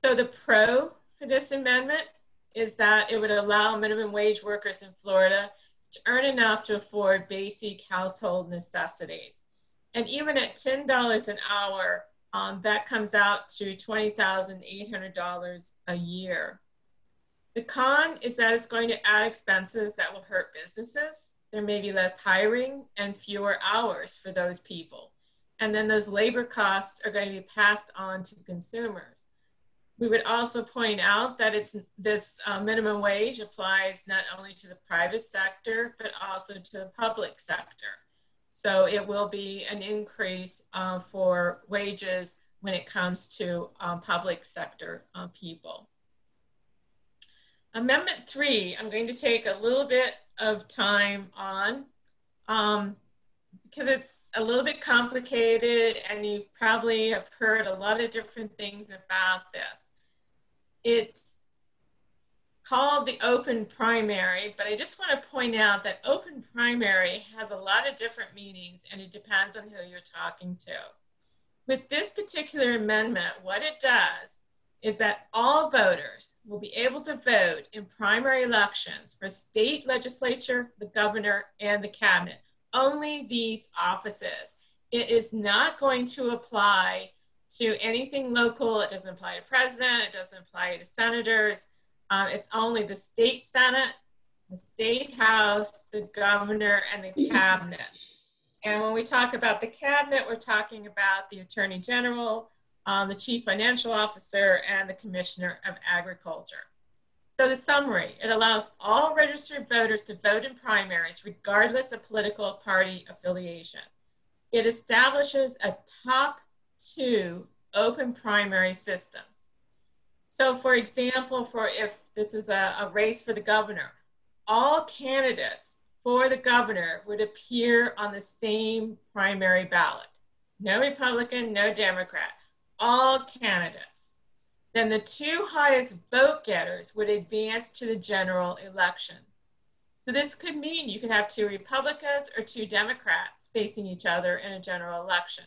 P: So the pro for this amendment is that it would allow minimum wage workers in Florida to earn enough to afford basic household necessities. And even at $10 an hour, that comes out to $20,800 a year. The con is that it's going to add expenses that will hurt businesses. There may be less hiring and fewer hours for those people. And then those labor costs are going to be passed on to consumers. We would also point out that this minimum wage applies not only to the private sector, but also to the public sector. So it will be an increase for wages when it comes to public sector people. Amendment 3, I'm going to take a little bit of time on because it's a little bit complicated and you probably have heard a lot of different things about this. It's called the open primary, but I just want to point out that open primary has a lot of different meanings and it depends on who you're talking to. With this particular amendment, what it does is that all voters will be able to vote in primary elections for state legislature, the governor, and the cabinet. Only these offices. It is not going to apply to anything local. It doesn't apply to president. It doesn't apply to senators. It's only the state senate, the state house, the governor, and the cabinet. And when we talk about the cabinet, we're talking about the attorney general, the chief financial officer, and the commissioner of agriculture. So the summary, it allows all registered voters to vote in primaries regardless of political party affiliation. It establishes a top 2 open primary system. So for example, if this is a race for the governor, all candidates for the governor would appear on the same primary ballot. No Republican, no Democrat, all candidates. Then the 2 highest vote getters would advance to the general election. So this could mean you could have 2 Republicans or 2 Democrats facing each other in a general election.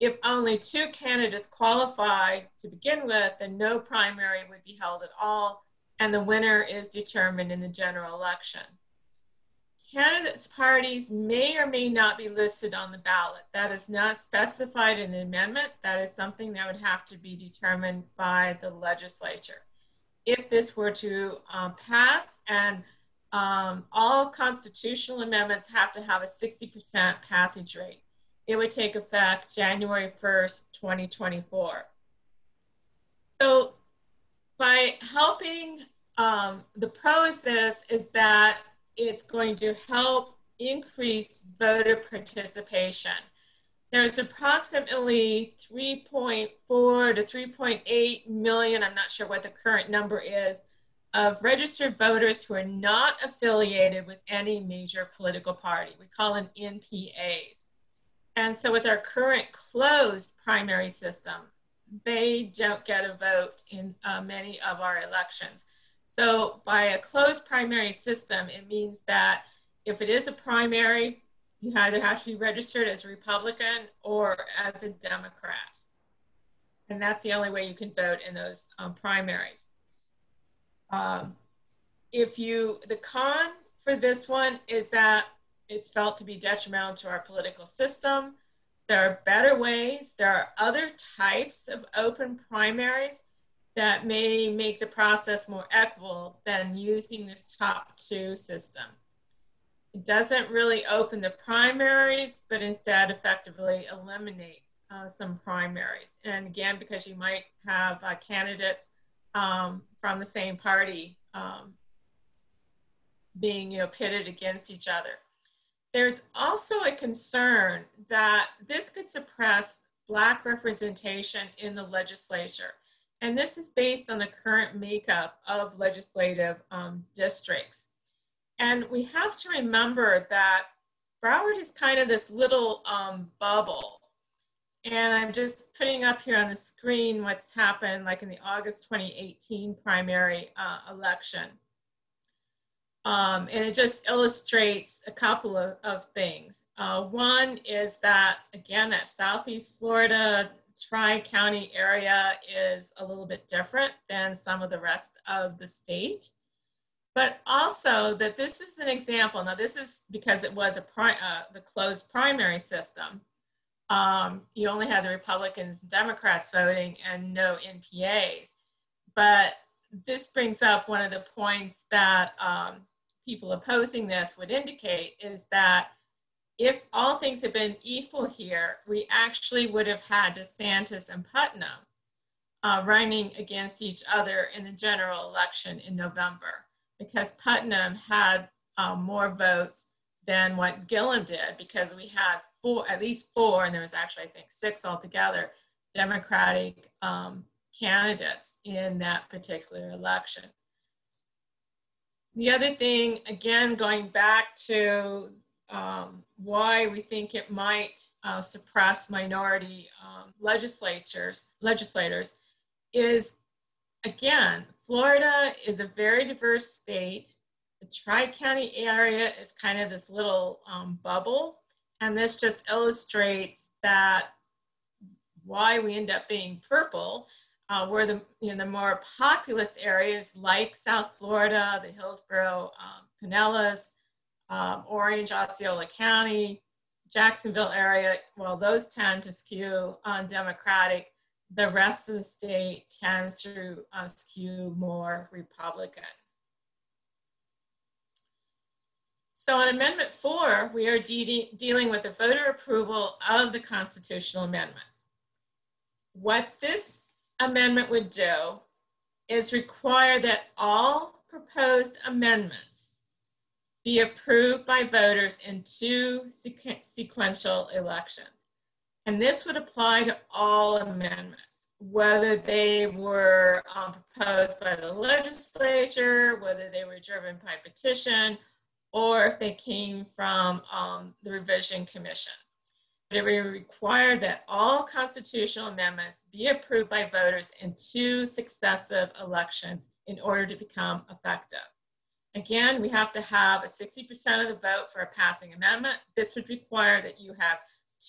P: If only 2 candidates qualify to begin with, then no primary would be held at all, and the winner is determined in the general election. Candidates' parties may or may not be listed on the ballot. That is not specified in the amendment. That is something that would have to be determined by the legislature. if this were to pass, and all constitutional amendments have to have a 60% passage rate. It would take effect January 1st, 2024. So by helping, the pro is this, is that it's going to help increase voter participation. There's approximately 3.4 to 3.8 million, I'm not sure what the current number is, of registered voters who are not affiliated with any major political party. We call them NPAs. And so with our current closed primary system, they don't get a vote in many of our elections. So by a closed primary system, it means that if it is a primary, you either have to be registered as a Republican or as a Democrat. And that's the only way you can vote in those primaries. The con for this one is that it's felt to be detrimental to our political system. There are better ways. There are other types of open primaries that may make the process more equitable than using this top two system. It doesn't really open the primaries, but instead effectively eliminates some primaries. And again, because you might have candidates from the same party being pitted against each other. There's also a concern that this could suppress Black representation in the legislature. And this is based on the current makeup of legislative districts. And we have to remember that Broward is kind of this little bubble. And I'm just putting up here on the screen what's happened like in the August 2018 primary election. And it just illustrates a couple of things. One is that, again, that Southeast Florida tri-county area is a little bit different than some of the rest of the state. But also that this is an example. Now, this is because it was the closed primary system. You only had the Republicans and Democrats voting and no NPAs. But this brings up one of the points that people opposing this would indicate is that if all things had been equal here, we actually would have had DeSantis and Putnam running against each other in the general election in November, because Putnam had more votes than what Gillum did, because we had at least four, and there was actually, I think, 6 altogether, Democratic candidates in that particular election. The other thing, again, going back to why we think it might suppress minority legislators, is, again, Florida is a very diverse state. The tri-county area is kind of this little bubble. And this just illustrates that why we end up being purple, where the more populous areas like South Florida, the Hillsborough, Pinellas, Orange, Osceola County, Jacksonville area, well, those tend to skew Democratic. The rest of the state tends to skew more Republican. So on Amendment 4, we are dealing with the voter approval of the constitutional amendments. What this amendment would do is require that all proposed amendments be approved by voters in 2 sequential elections. And this would apply to all amendments, whether they were proposed by the legislature, whether they were driven by petition, or if they came from the Revision Commission. But it would require that all constitutional amendments be approved by voters in 2 successive elections in order to become effective. Again, we have to have a 60% of the vote for a passing amendment. This would require that you have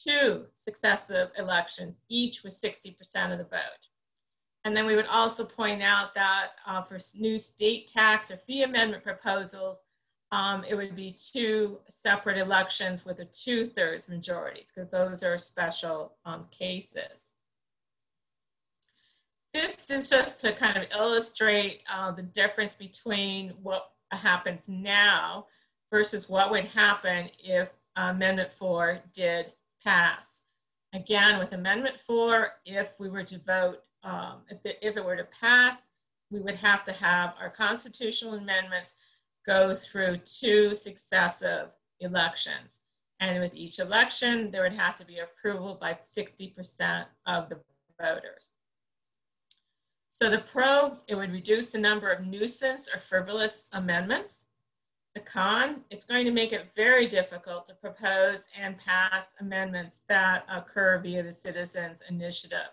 P: 2 successive elections, each with 60% of the vote. And then we would also point out that for new state tax or fee amendment proposals, it would be 2 separate elections with a 2/3 majorities, because those are special cases. this is just to kind of illustrate the difference between what happens now versus what would happen if Amendment 4 did pass. Again, with Amendment 4, if we were to vote, if it were to pass, we would have to have our constitutional amendments go through 2 successive elections. And with each election, there would have to be approval by 60% of the voters. So the pro, it would reduce the number of nuisance or frivolous amendments. The con, it's going to make it very difficult to propose and pass amendments that occur via the citizens' initiative.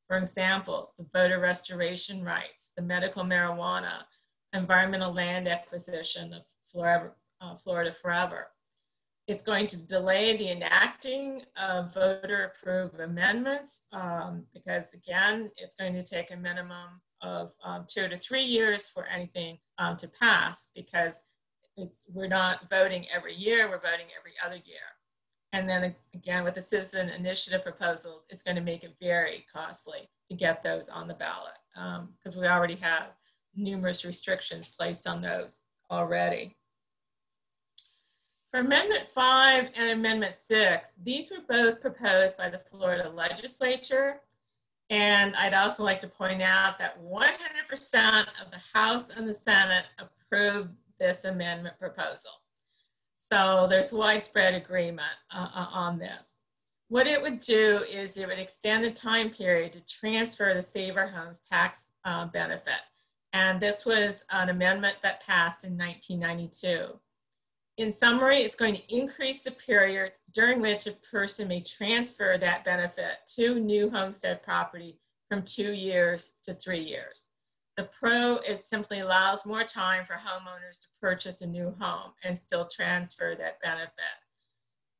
P: For example, the voter restoration rights, the medical marijuana, environmental land acquisition, the Florida Forever. It's going to delay the enacting of voter-approved amendments because, again, it's going to take a minimum of 2 to 3 years for anything to pass, because we're not voting every year, we're voting every other year. And then again, with the citizen initiative proposals, it's going to make it very costly to get those on the ballot because we already have numerous restrictions placed on those already. For Amendment 5 and Amendment 6, these were both proposed by the Florida legislature. And I'd also like to point out that 100% of the House and the Senate approved this amendment proposal. So there's widespread agreement on this. What it would do is it would extend the time period to transfer the Save Our Homes tax benefit. And this was an amendment that passed in 1992. In summary, it's going to increase the period during which a person may transfer that benefit to new homestead property from 2 years to 3 years. The pro, it simply allows more time for homeowners to purchase a new home and still transfer that benefit.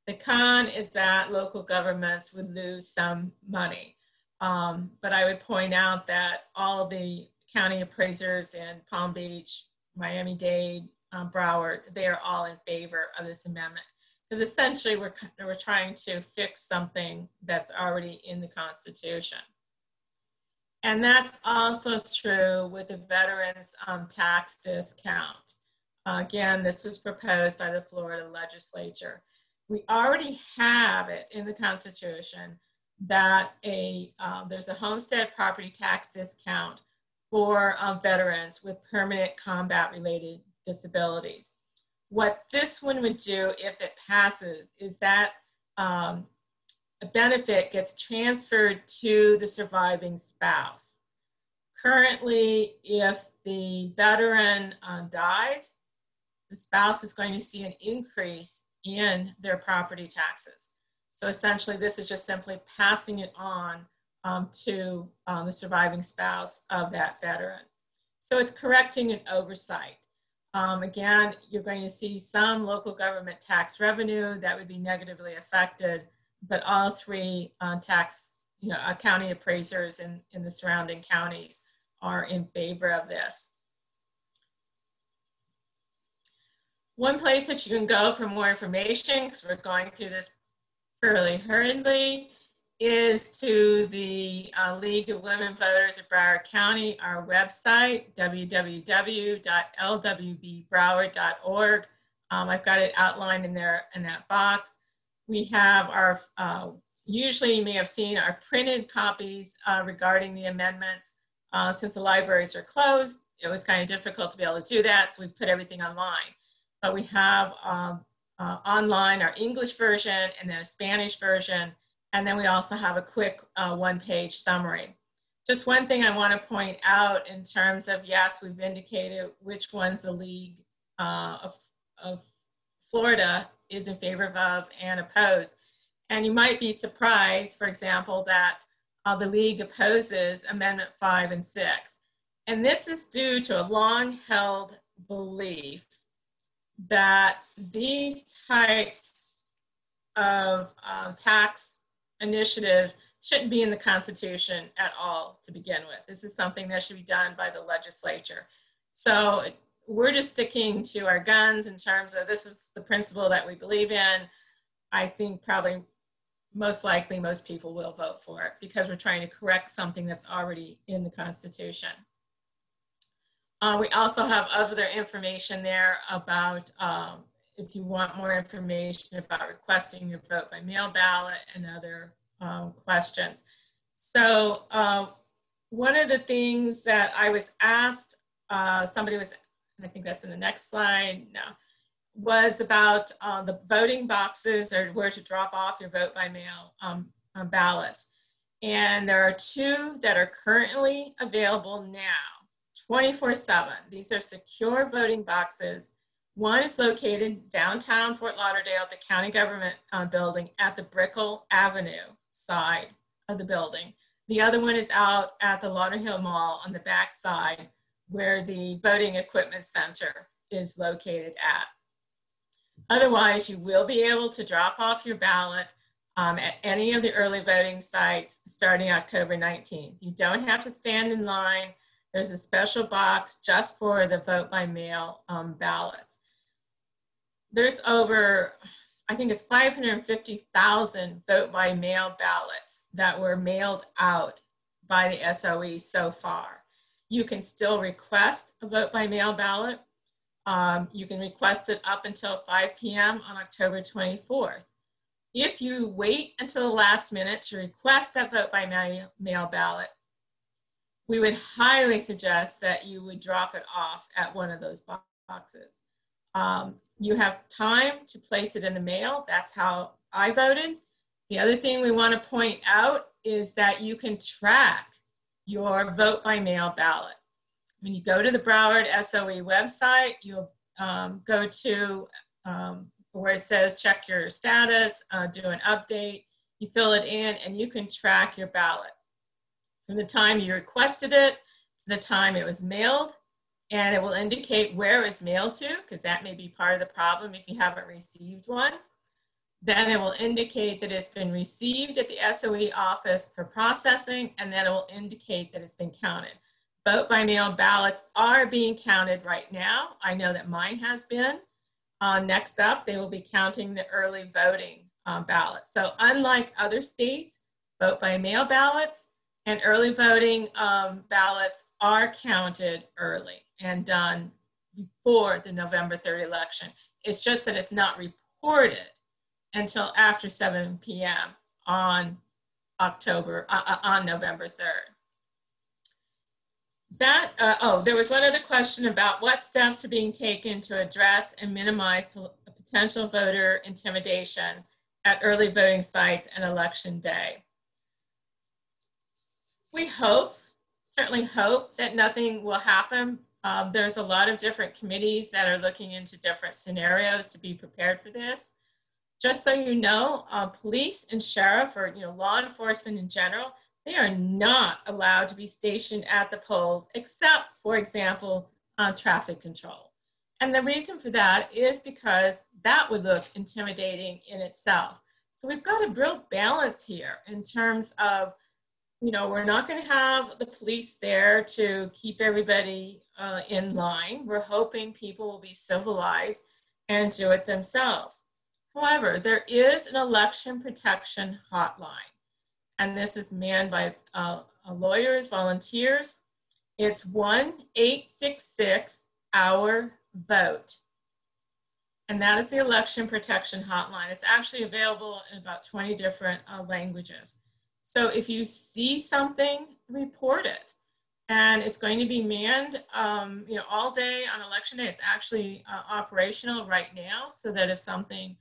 P: The con is that local governments would lose some money. But I would point out that all the county appraisers in Palm Beach, Miami-Dade, Broward, they are all in favor of this amendment. Because essentially we're trying to fix something that's already in the Constitution. And that's also true with the veterans tax discount. Again, this was proposed by the Florida legislature. We already have it in the Constitution that there's a homestead property tax discount for veterans with permanent combat-related disabilities. What this one would do if it passes is that a benefit gets transferred to the surviving spouse. Currently, if the veteran dies, the spouse is going to see an increase in their property taxes. So essentially, this is just simply passing it on to the surviving spouse of that veteran. So it's correcting an oversight. Again, you're going to see some local government tax revenue that would be negatively affected, but all 3 county appraisers in the surrounding counties are in favor of this. One place that you can go for more information, because we're going through this fairly hurriedly, is to the League of Women Voters of Broward County, our website, www.lwbbroward.org. I've got it outlined in that box. We have our, usually you may have seen our printed copies regarding the amendments. Since the libraries are closed, it was kind of difficult to be able to do that, so we put everything online. But we have online our English version and then a Spanish version. And then we also have a quick 1-page summary. Just one thing I want to point out in terms of, yes, we've indicated which ones the League of Florida is in favor of and opposed. And you might be surprised, for example, that the League opposes Amendment 5 and 6. And this is due to a long-held belief that these types of tax initiatives shouldn't be in the Constitution at all to begin with. This is something that should be done by the legislature. So we're just sticking to our guns in terms of this is the principle that we believe in. I think probably most likely most people will vote for it because we're trying to correct something that's already in the Constitution. We also have other information there about if you want more information about requesting your vote by mail ballot and other questions. So one of the things that I was asked, somebody was, I think that's in the next slide, no, was about the voting boxes or where to drop off your vote by mail ballots. And there are two that are currently available now, 24/7. These are secure voting boxes. One is located downtown Fort Lauderdale at the county government building at the Brickell Avenue side of the building. The other one is out at the Lauderdale Mall on the back side where the voting equipment center is located at. Otherwise, you will be able to drop off your ballot at any of the early voting sites starting October 19th. You don't have to stand in line. There's a special box just for the vote by mail ballots. There's over, I think it's 550,000 vote by mail ballots that were mailed out by the SOE so far. You can still request a vote by mail ballot. You can request it up until 5 p.m. on October 24th. If you wait until the last minute to request that vote by mail ballot, we would highly suggest that you would drop it off at one of those boxes. You have time to place it in the mail. That's how I voted. The other thing we want to point out is that you can track your vote by mail ballot. When you go to the Broward SOE website, you'll go to where it says check your status, do an update, you fill it in, and you can track your ballot from the time you requested it to the time it was mailed. And it will indicate where it was mailed to, because that may be part of the problem if you haven't received one. Then it will indicate that it's been received at the SOE office for processing, and then it will indicate that it's been counted. Vote by mail ballots are being counted right now. I know that mine has been. Next up, they will be counting the early voting ballots. So unlike other states, vote by mail ballots and early voting ballots are counted early and done before the November 3rd election. It's just that it's not reported until after 7 p.m. on November 3rd. There was one other question about what steps are being taken to address and minimize potential voter intimidation at early voting sites and election day. We certainly hope that nothing will happen. There's a lot of different committees that are looking into different scenarios to be prepared for this. Just so you know, police and sheriff or law enforcement in general, they are not allowed to be stationed at the polls except, for example, traffic control. And the reason for that is because that would look intimidating in itself. So we've got a real balance here in terms of, we're not going to have the police there to keep everybody in line. We're hoping people will be civilized and do it themselves. However, there is an election protection hotline, and this is manned by lawyers, volunteers. It's 1-866-OUR-VOTE, and that is the election protection hotline. It's actually available in about 20 different languages. So if you see something, report it. And it's going to be manned all day on election day. It's actually operational right now, so that if something,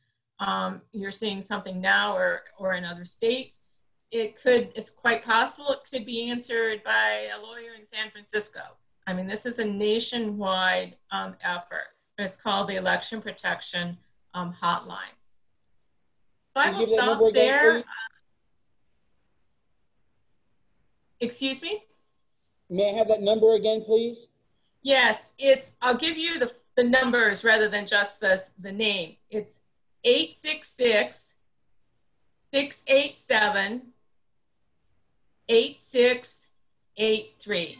P: you're seeing something now or in other states, it's quite possible it could be answered by a lawyer in San Francisco. I mean, this is a nationwide effort, and it's called the Election Protection Hotline. So I will stop there. Excuse me?
I: May I have that number again, please?
P: Yes, I'll give you the numbers rather than just the name. It's 866-687-8683.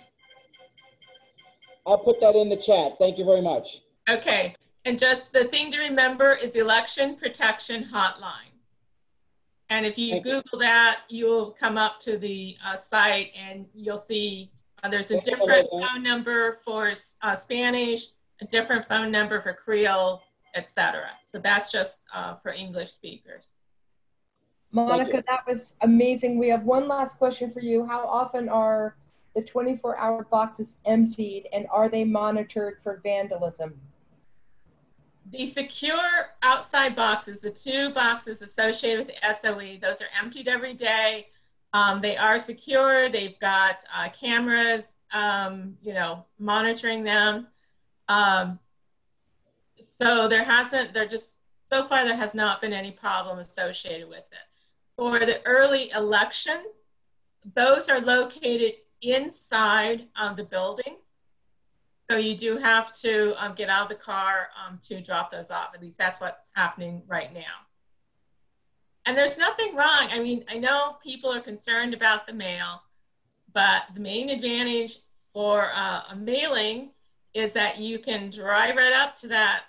I: I'll put that in the chat. Thank you very much.
P: Okay, and just the thing to remember is the Election Protection Hotline. And if you Google that, you'll come up to the site and you'll see there's a different phone number for Spanish, a different phone number for Creole, etc. So that's just for English speakers.
A: Monica, that was amazing. We have one last question for you. How often are the 24-hour boxes emptied, and are they monitored for vandalism?
P: The secure outside boxes, the 2 boxes associated with the SOE, those are emptied every day. They are secure. They've got cameras, you know, monitoring them. So so far there has not been any problem associated with it. For the early election, those are located inside the building. So you do have to get out of the car to drop those off. At least that's what's happening right now. And there's nothing wrong. I mean, I know people are concerned about the mail, but the main advantage for a mailing is that you can drive right up to that,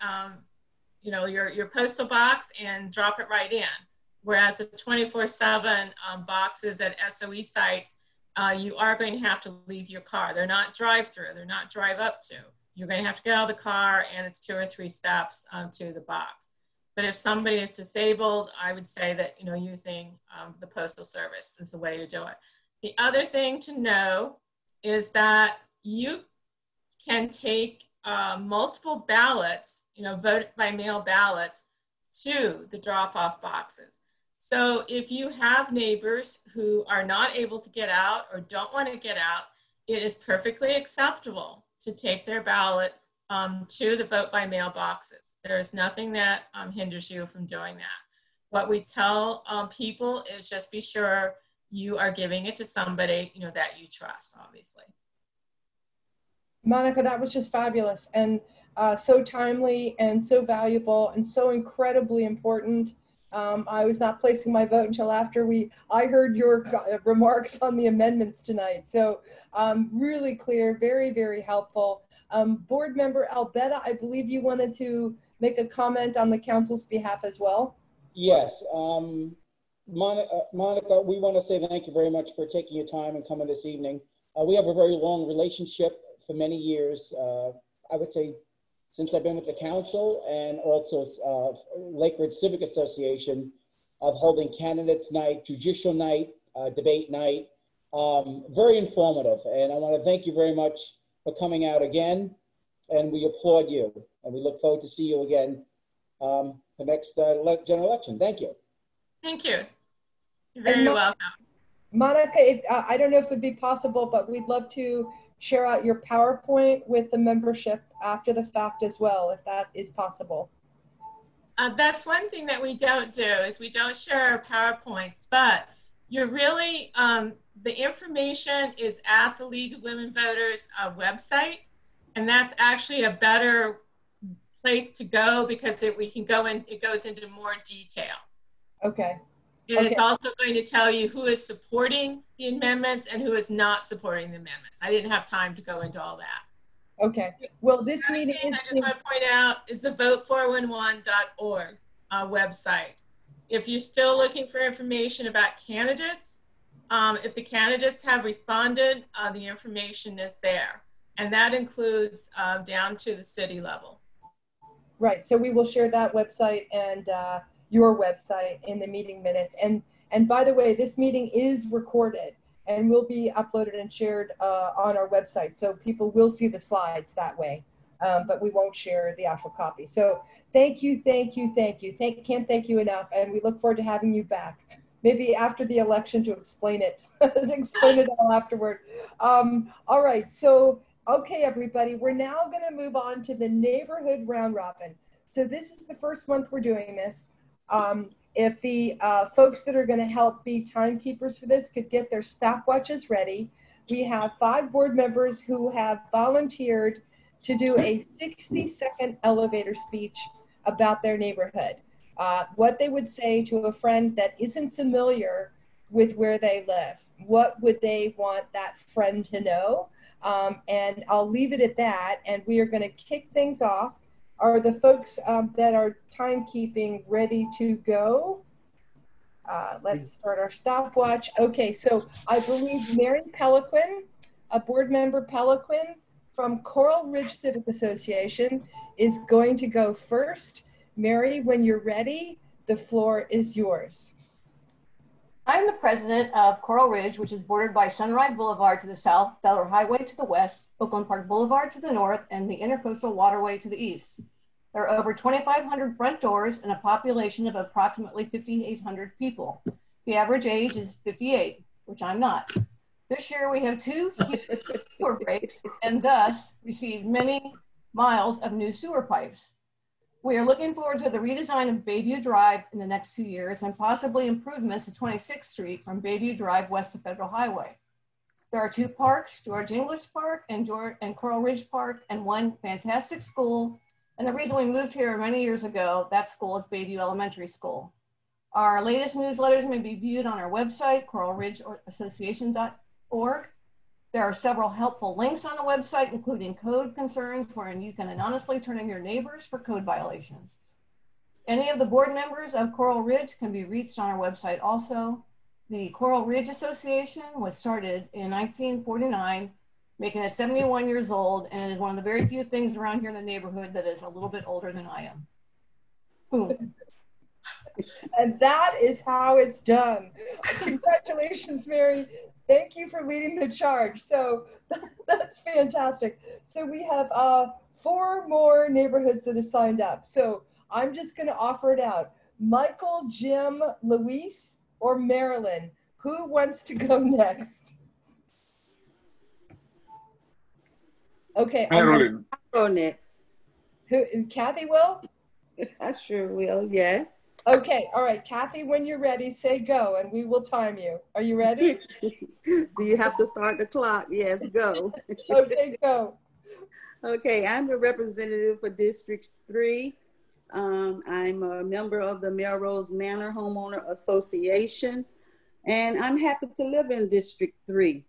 P: you know, your postal box and drop it right in. Whereas the 24/7 boxes at SOE sites, you are going to have to leave your car. They're not drive-through. They're not drive up to. You're going to have to get out of the car, and it's 2 or 3 steps to the box. But if somebody is disabled, I would say that, you know, using the Postal Service is the way to do it. The other thing to know is that you can take multiple ballots, you know, vote by mail ballots to the drop-off boxes. So if you have neighbors who are not able to get out or don't want to get out, it is perfectly acceptable to take their ballot to the vote by mail boxes. There is nothing that hinders you from doing that. What we tell people is just be sure you are giving it to somebody, you know, that you trust, obviously.
A: Monica, that was just fabulous and so timely and so valuable and so incredibly important. I was not placing my vote until after I heard your remarks on the amendments tonight. So really clear, very, very helpful. Board Member Albetta, I believe you wanted to make a comment on the council's behalf as well.
I: Yes. Monica, we want to say thank you very much for taking your time and coming this evening. We have a very long relationship for many years. I would say since I've been with the council and also Lake Ridge Civic Association of holding candidates night, judicial night, debate night. Very informative. And I want to thank you very much for coming out again. And we applaud you. And we look forward to see you again the next general election. Thank you.
P: Thank you. You're very welcome.
A: Monica, I don't know if it'd be possible, but we'd love to share out your PowerPoint with the membership after the fact as well, if that is possible.
P: That's one thing that we don't do, is we don't share our PowerPoints, but you're really, the information is at the League of Women Voters website, and that's actually a better place to go because we can go in, it goes into more detail.
A: Okay.
P: And it's also going to tell you who is supporting the amendments and who is not supporting the amendments. I didn't have time to go into all that.
A: Okay. Well, this meeting is...
P: I just want to point out is the vote411.org website. If you're still looking for information about candidates, if the candidates have responded, the information is there. And that includes down to the city level.
A: Right. So we will share that website and your website in the meeting minutes. And by the way, this meeting is recorded and will be uploaded and shared on our website. So people will see the slides that way, but we won't share the actual copy. So thank you, thank you, thank you. Can't thank you enough. And we look forward to having you back. Maybe after the election to explain it, to explain it all afterward. All right, so, okay, everybody, we're now gonna move on to the neighborhood round robin. So this is the first month we're doing this. If the folks that are going to help be timekeepers for this could get their stopwatches ready. We have 5 board members who have volunteered to do a 60-second elevator speech about their neighborhood. What they would say to a friend that isn't familiar with where they live. What would they want that friend to know? And I'll leave it at that. And we are going to kick things off. Are the folks that are timekeeping ready to go? Let's start our stopwatch. Okay, so I believe Mary Peliquin, a board member Peliquin from Coral Ridge Civic Association, is going to go first. Mary, when you're ready, the floor is yours.
E: I'm the president of Coral Ridge, which is bordered by Sunrise Boulevard to the south, Delaware Highway to the west, Oakland Park Boulevard to the north, and the Intercoastal Waterway to the east. There are over 2,500 front doors and a population of approximately 5,800 people. The average age is 58, which I'm not. This year we have 2 sewer breaks and thus received many miles of new sewer pipes. We are looking forward to the redesign of Bayview Drive in the next 2 years and possibly improvements to 26th Street from Bayview Drive west of Federal Highway. There are 2 parks, George Inglis Park and Coral Ridge Park, and 1 fantastic school. And the reason we moved here many years ago, that school is Bayview Elementary School. Our latest newsletters may be viewed on our website, coralridgeassociation.org. There are several helpful links on the website, including code concerns wherein you can anonymously turn in your neighbors for code violations. Any of the board members of Coral Ridge can be reached on our website also. The Coral Ridge Association was started in 1949, making it 71 years old, and it is one of the very few things around here in the neighborhood that is a little bit older than I am. Boom.
A: And that is how it's done. Congratulations, Mary. Thank you for leading the charge. So that's fantastic. So we have 4 more neighborhoods that have signed up. So I'm just going to offer it out. Michael, Jim, Luis, or Marilyn, who wants to go next? Okay.
F: Marilyn.
K: I'll go next.
A: Who? Kathy will?
K: I sure will, yes.
A: Okay, all right. Kathy, when you're ready, say go and we will time you. Are you ready?
K: Do you have to start the clock? Yes, go.
A: Okay, go.
K: Okay, I'm the representative for District 3. I'm a member of the Melrose Manor Homeowner Association, and I'm happy to live in District 3.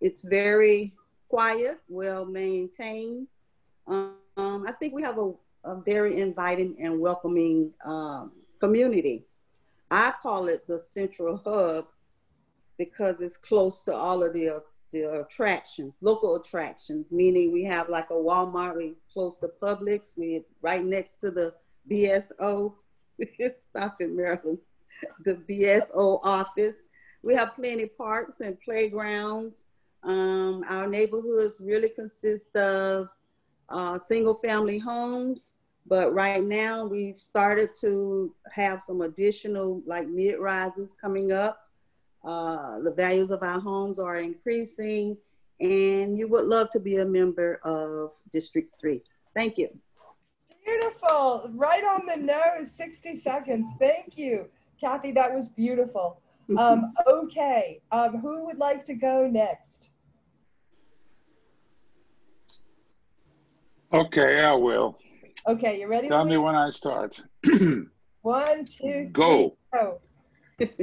K: It's very quiet, well maintained. I think we have a very inviting and welcoming community. I call it the central hub because it's close to all of the attractions, local attractions, meaning we have like a Walmart, we close to Publix, we're right next to the BSO, stop in Maryland, the BSO office. We have plenty of parks and playgrounds. Our neighborhoods really consist of single family homes. But right now we've started to have some additional like mid-rises coming up. The values of our homes are increasing and you would love to be a member of District 3. Thank you.
A: Beautiful, right on the nose, 60 seconds. Thank you, Kathy, that was beautiful. Okay, who would like to go next?
F: Okay, I will.
A: Okay, you ready?
F: Tell me when I start.
A: 1, 2,
F: go.
A: 3, go.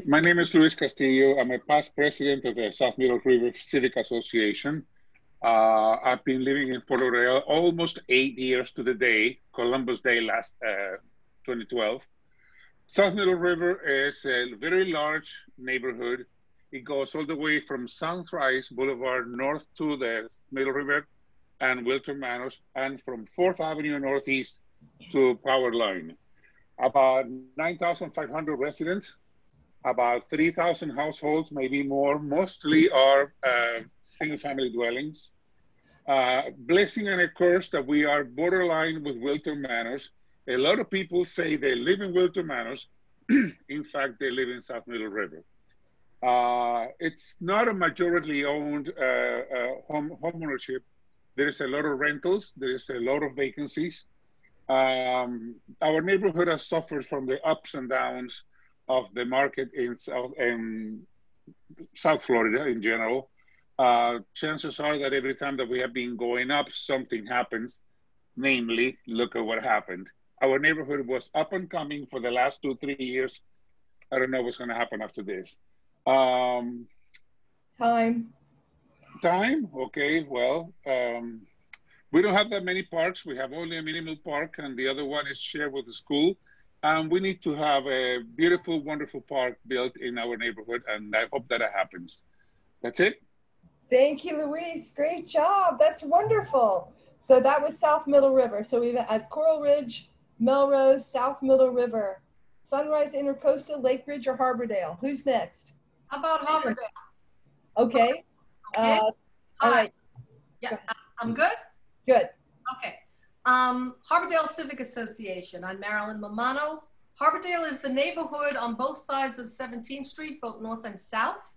F: My name is Luis Castillo. I'm a past president of the South Middle River Civic Association. I've been living in Fort Lauderdale almost 8 years to the day, Columbus Day last 2012. South Middle River is a very large neighborhood. It goes all the way from Sunrise Boulevard north to the Middle River and Wilton Manors, and from 4th Avenue Northeast to Power Line. About 9,500 residents, about 3,000 households, maybe more, mostly are single-family dwellings. Blessing and a curse that we are borderline with Wilton Manors. A lot of people say they live in Wilton Manors. In fact, they live in South Middle River. It's not a majority owned home ownership. There is a lot of rentals. There is a lot of vacancies. Our neighborhood has suffered from the ups and downs of the market in South Florida in general. Chances are that every time that we have been going up, something happens. Namely, look at what happened. Our neighborhood was up and coming for the last 2-3 years. I don't know what's going to happen after this. Time? Okay, well, we don't have that many parks. We have only a minimal park, and the other one is shared with the school. We need to have a beautiful, wonderful park built in our neighborhood, and I hope that happens. That's it.
A: Thank you, Luis. Great job. That's wonderful. So that was South Middle River. So we've had Coral Ridge, Melrose, South Middle River, Sunrise Intercoastal, Lake Ridge, or Harbordale. Who's next?
C: How about Harbordale?
A: Okay. All right.
C: Yeah, I'm good?
A: Good.
C: Okay. Harbordale Civic Association. I'm Marilyn Mamano. Harbordale is the neighborhood on both sides of 17th Street, both north and south.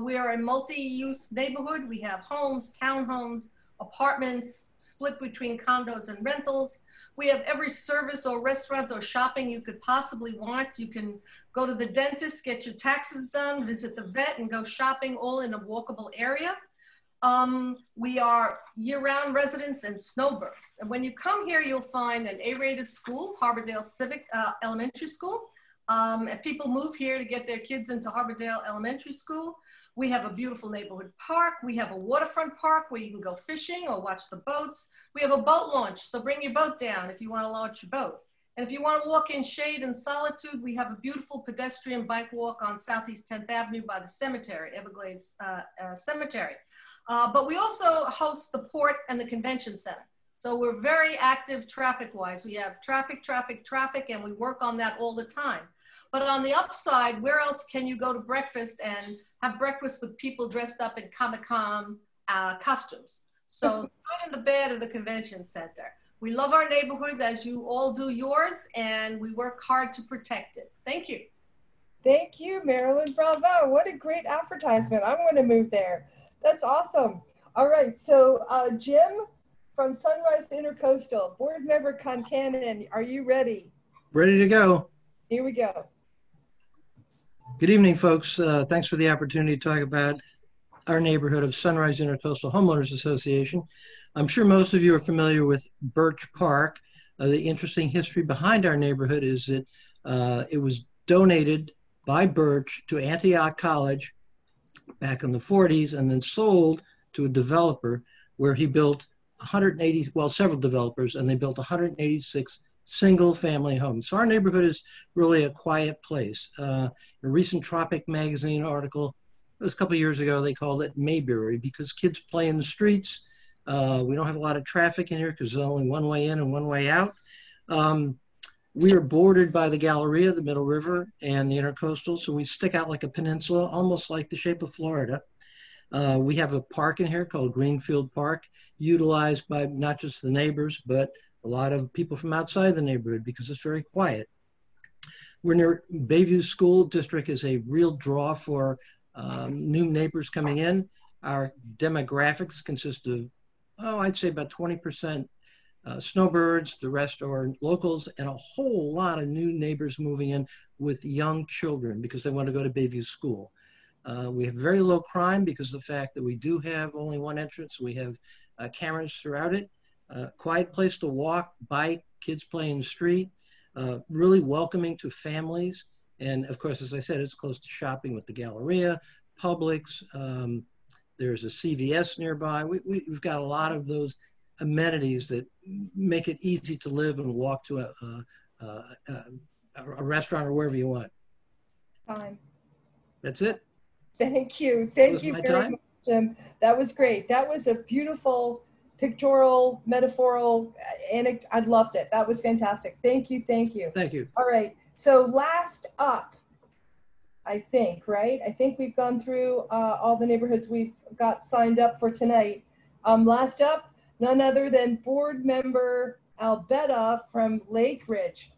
C: We are a multi-use neighborhood. We have homes, townhomes, apartments, split between condos and rentals. We have every service or restaurant or shopping you could possibly want. You can go to the dentist, get your taxes done, visit the vet, and go shopping all in a walkable area. We are year-round residents and snowbirds. And when you come here, you'll find an A-rated school, Harbordale Civic Elementary School. And people move here to get their kids into Harbordale Elementary School. We have a beautiful neighborhood park. We have a waterfront park where you can go fishing or watch the boats. We have a boat launch, so bring your boat down if you want to launch your boat. And if you want to walk in shade and solitude, we have a beautiful pedestrian bike walk on Southeast 10th Avenue by the cemetery, Everglades Cemetery. But we also host the port and the convention center. So we're very active traffic-wise. We have traffic, and we work on that all the time. But on the upside, where else can you go to breakfast and have breakfast with people dressed up in Comic-Con costumes? So good and the bad of the convention center. We love our neighborhood as you all do yours, and we work hard to protect it. Thank you.
A: Thank you, Marilyn. Bravo. What a great advertisement. I want to move there. That's awesome. All right. So Jim from Sunrise Intercoastal, Board Member Concanon, are you ready?
G: Ready to go.
A: Here we go.
G: Good evening, folks. Thanks for the opportunity to talk about our neighborhood of Sunrise Intercoastal Homeowners Association. I'm sure most of you are familiar with Birch Park. The interesting history behind our neighborhood is that it was donated by Birch to Antioch College back in the 40s and then sold to a developer where he built 180, well, several developers, and they built 186 single family homes. So our neighborhood is really a quiet place. A recent Tropic magazine article, it was a couple of years ago, they called it Mayberry because kids play in the streets. We don't have a lot of traffic in here because there's only one way in and one way out. We are bordered by the Galleria, the Middle River, and the Intercoastal, so we stick out like a peninsula, almost like the shape of Florida. We have a park in here called Greenfield Park, utilized by not just the neighbors, but a lot of people from outside the neighborhood because it's very quiet. We're near Bayview School District is a real draw for new neighbors coming in. Our demographics consist of, I'd say about 20% snowbirds, the rest are locals, and a whole lot of new neighbors moving in with young children because they want to go to Bayview School. We have very low crime because of the fact that we do have only one entrance. We have cameras throughout it. Quiet place to walk, bike, kids play in the street, really welcoming to families. And of course, as I said, it's close to shopping with the Galleria, Publix. There's a CVS nearby. We've got a lot of those amenities that make it easy to live and walk to a restaurant or wherever you want.
A: Time.
G: That's it.
A: Thank you. Thank you very much, Jim. That was great. That was a beautiful pictorial, metaphorical anecdote. I loved it. That was fantastic. Thank you. Thank you.
G: Thank you.
A: All right. So last up, I think, right? I think we've gone through all the neighborhoods we've got signed up for tonight. Last up, none other than Board Member Albetta from Lake Ridge.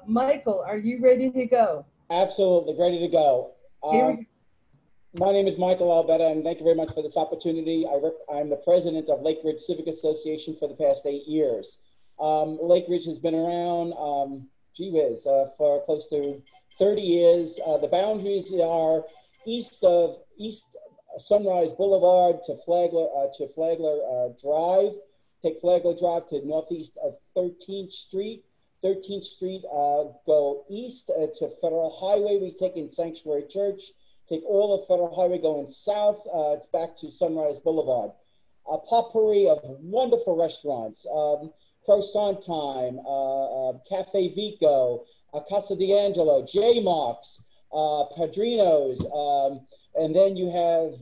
A: Michael, are you ready to go?
I: Absolutely, ready to go.
A: Here we go.
I: My name is Michael Albetta, and thank you very much for this opportunity. I'm the president of Lake Ridge Civic Association for the past 8 years. Lake Ridge has been around, for close to 30 years. The boundaries are east Sunrise Boulevard to Flagler Drive. Take Flagler Drive to northeast of 13th Street. 13th Street, go east to Federal Highway. We take in Sanctuary Church. Take all of Federal Highway going south back to Sunrise Boulevard. A potpourri of wonderful restaurants, Croissant Time, Cafe Vico, Casa D'Angelo, J-Marks, Padrinos, and then you have,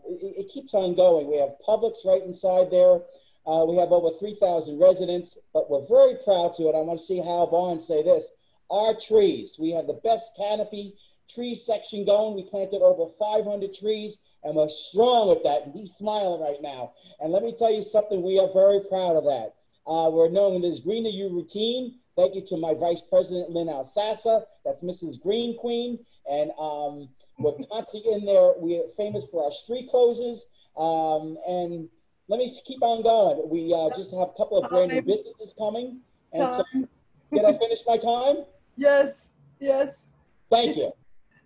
I: it keeps on going. We have Publix right inside there. We have over 3,000 residents, but we're very proud to it. I want to see Hal Barnes say this. Our trees, we have the best canopy tree section going. We planted over 500 trees, and we're strong with that. And he's smiling right now. And let me tell you something, we are very proud of that. We're known as Green to You routine. Thank you to my Vice President, Lynn Alsassa. That's Mrs. Green Queen. And we're constantly in there. We're famous for our street closes. And let me keep on going. We just have a couple of brand new businesses coming. And so, did I finish my time?
A: Yes, yes.
I: Thank you.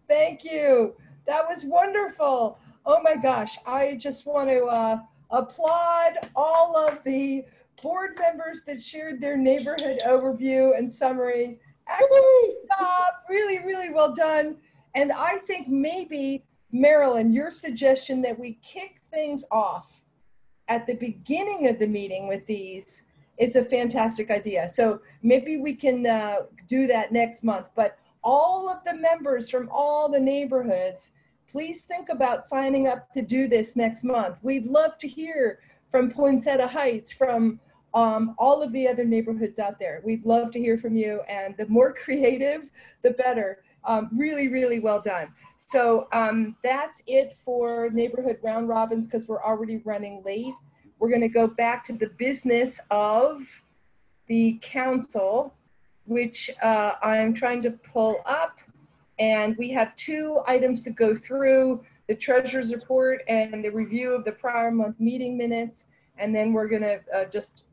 A: Thank you. That was wonderful. Oh my gosh. I just want to applaud all of the board members that shared their neighborhood overview and summary. Excellent job. Really, really well done. And I think maybe, Marilyn, your suggestion that we kick things off at the beginning of the meeting with these is a fantastic idea. So maybe we can do that next month. But all of the members from all the neighborhoods, please think about signing up to do this next month. We'd love to hear from Poinsettia Heights, from all of the other neighborhoods out there. We'd love to hear from you, and the more creative, the better. Really, really well done. So that's it for neighborhood round robins, because we're already running late. We're going to go back to the business of the council, which I'm trying to pull up. And we have 2 items to go through: the treasurer's report and the review of the prior month meeting minutes. And then we're going to just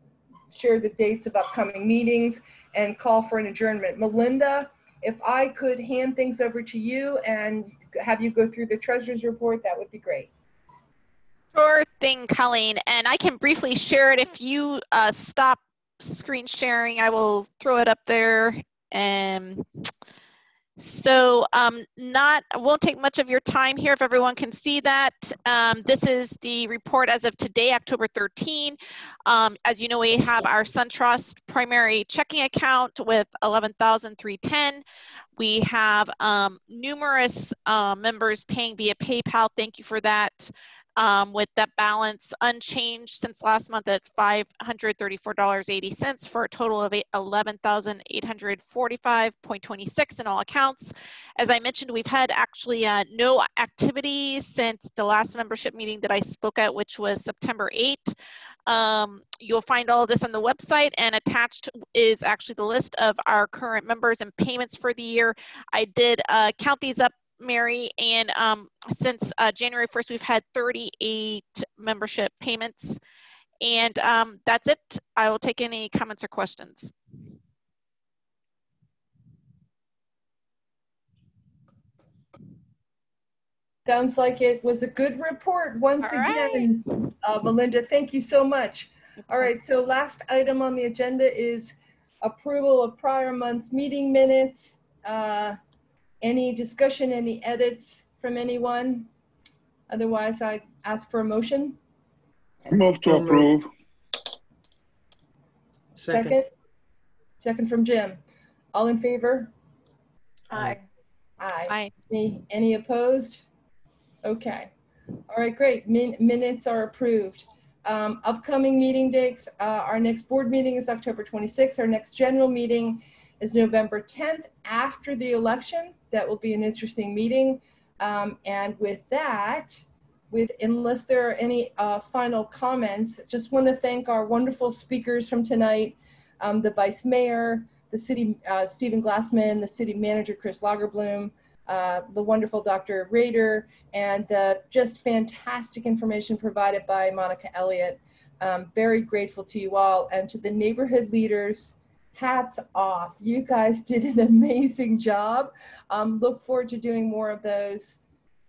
A: share the dates of upcoming meetings and call for an adjournment. Melinda, if I could hand things over to you and have you go through the treasurer's report, that would be great.
D: Sure thing, Colleen. And I can briefly share it. If you stop screen sharing, I will throw it up there. So won't take much of your time here if everyone can see that. This is the report as of today, October 13. As you know, we have our SunTrust primary checking account with $11,310. We have numerous members paying via PayPal. Thank you for that. With that balance unchanged since last month at $534.80 for a total of $11,845.26 in all accounts. As I mentioned, we've had actually no activity since the last membership meeting that I spoke at, which was September 8. You'll find all of this on the website, and attached is actually the list of our current members and payments for the year. I did count these up, Mary, and since January 1st, we've had 38 membership payments, and that's it. I will take any comments or questions.
A: Sounds like it was a good report once again. Melinda, thank you so much. All right, so last item on the agenda is approval of prior month's meeting minutes. Any discussion, any edits from anyone? Otherwise, I ask for a motion.
F: Move to approve.
A: Second. Second from Jim. All in favor?
E: Aye.
A: Aye. Any opposed? Okay. All right, great. Minutes are approved. Upcoming meeting dates. Our next board meeting is October 26th. Our next general meeting is November 10th, after the election. That will be an interesting meeting. And with that, unless there are any final comments, just want to thank our wonderful speakers from tonight, the Vice Mayor, the City, Stephen Glassman, the City Manager, Chris Lagerbloom, the wonderful Dr. Rajter, and just fantastic information provided by Monica Elliott. Very grateful to you all, and to the neighborhood leaders. Hats off. You guys did an amazing job. Look forward to doing more of those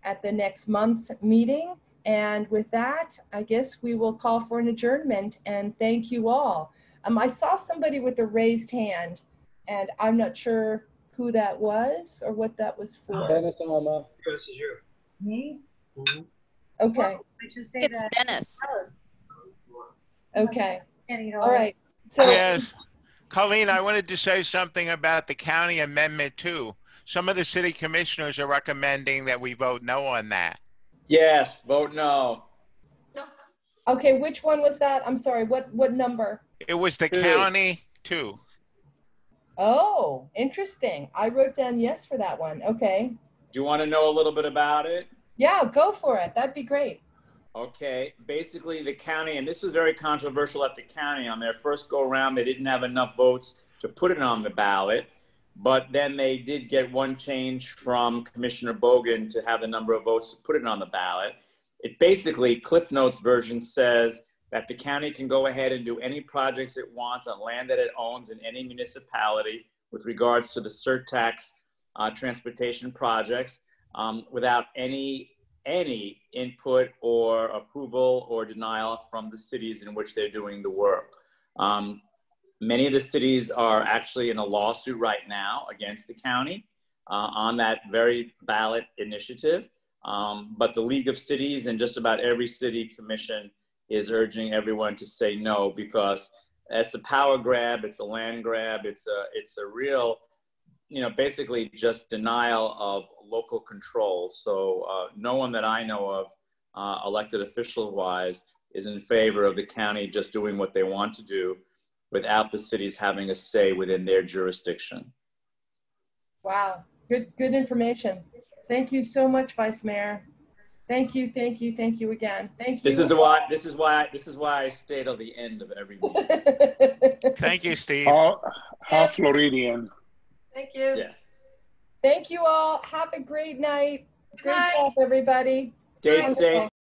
A: at the next month's meeting. And with that, I guess we will call for an adjournment, and thank you all. I saw somebody with a raised hand, and I'm not sure who that was or what that was for.
I: Dennis Alma.
Q: This is you.
A: Me? Okay.
D: It's Dennis.
A: Okay. All right. So
H: Yes. Colleen, I wanted to say something about the county amendment too. Some of the city commissioners are recommending that we vote no on that.
L: Yes, vote no.
A: Okay, which one was that? I'm sorry, what number?
H: It was the
L: 2.
H: county too.
A: Oh, interesting. I wrote down yes for that one. Okay.
L: Do you want to know a little bit about it?
A: Yeah, go for it. That'd be great.
L: Okay, basically the county, and this was very controversial at the county, on their first go around, they didn't have enough votes to put it on the ballot, but then they did get one change from Commissioner Bogan to have the number of votes to put it on the ballot. It basically, Cliff Notes version says that the county can go ahead and do any projects it wants on land that it owns in any municipality with regards to the surtax transportation projects without any input or approval or denial from the cities in which they're doing the work. Many of the cities are actually in a lawsuit right now against the county on that very ballot initiative. But the League of Cities and just about every city commission is urging everyone to say no, because it's a power grab, it's a land grab, it's a real, basically just denial of local control. So no one that I know of, elected official wise, is in favor of the county just doing what they want to do without the cities having a say within their jurisdiction.
A: Wow, good information. Thank you so much, Vice Mayor. Thank you again. Thank you.
L: This is why I stay till the end of every meeting.
H: Thank you, Steve.
F: How Floridian.
C: Thank you.
L: Yes.
A: Thank you all. Have a great night. Great job, everybody.
L: Stay safe.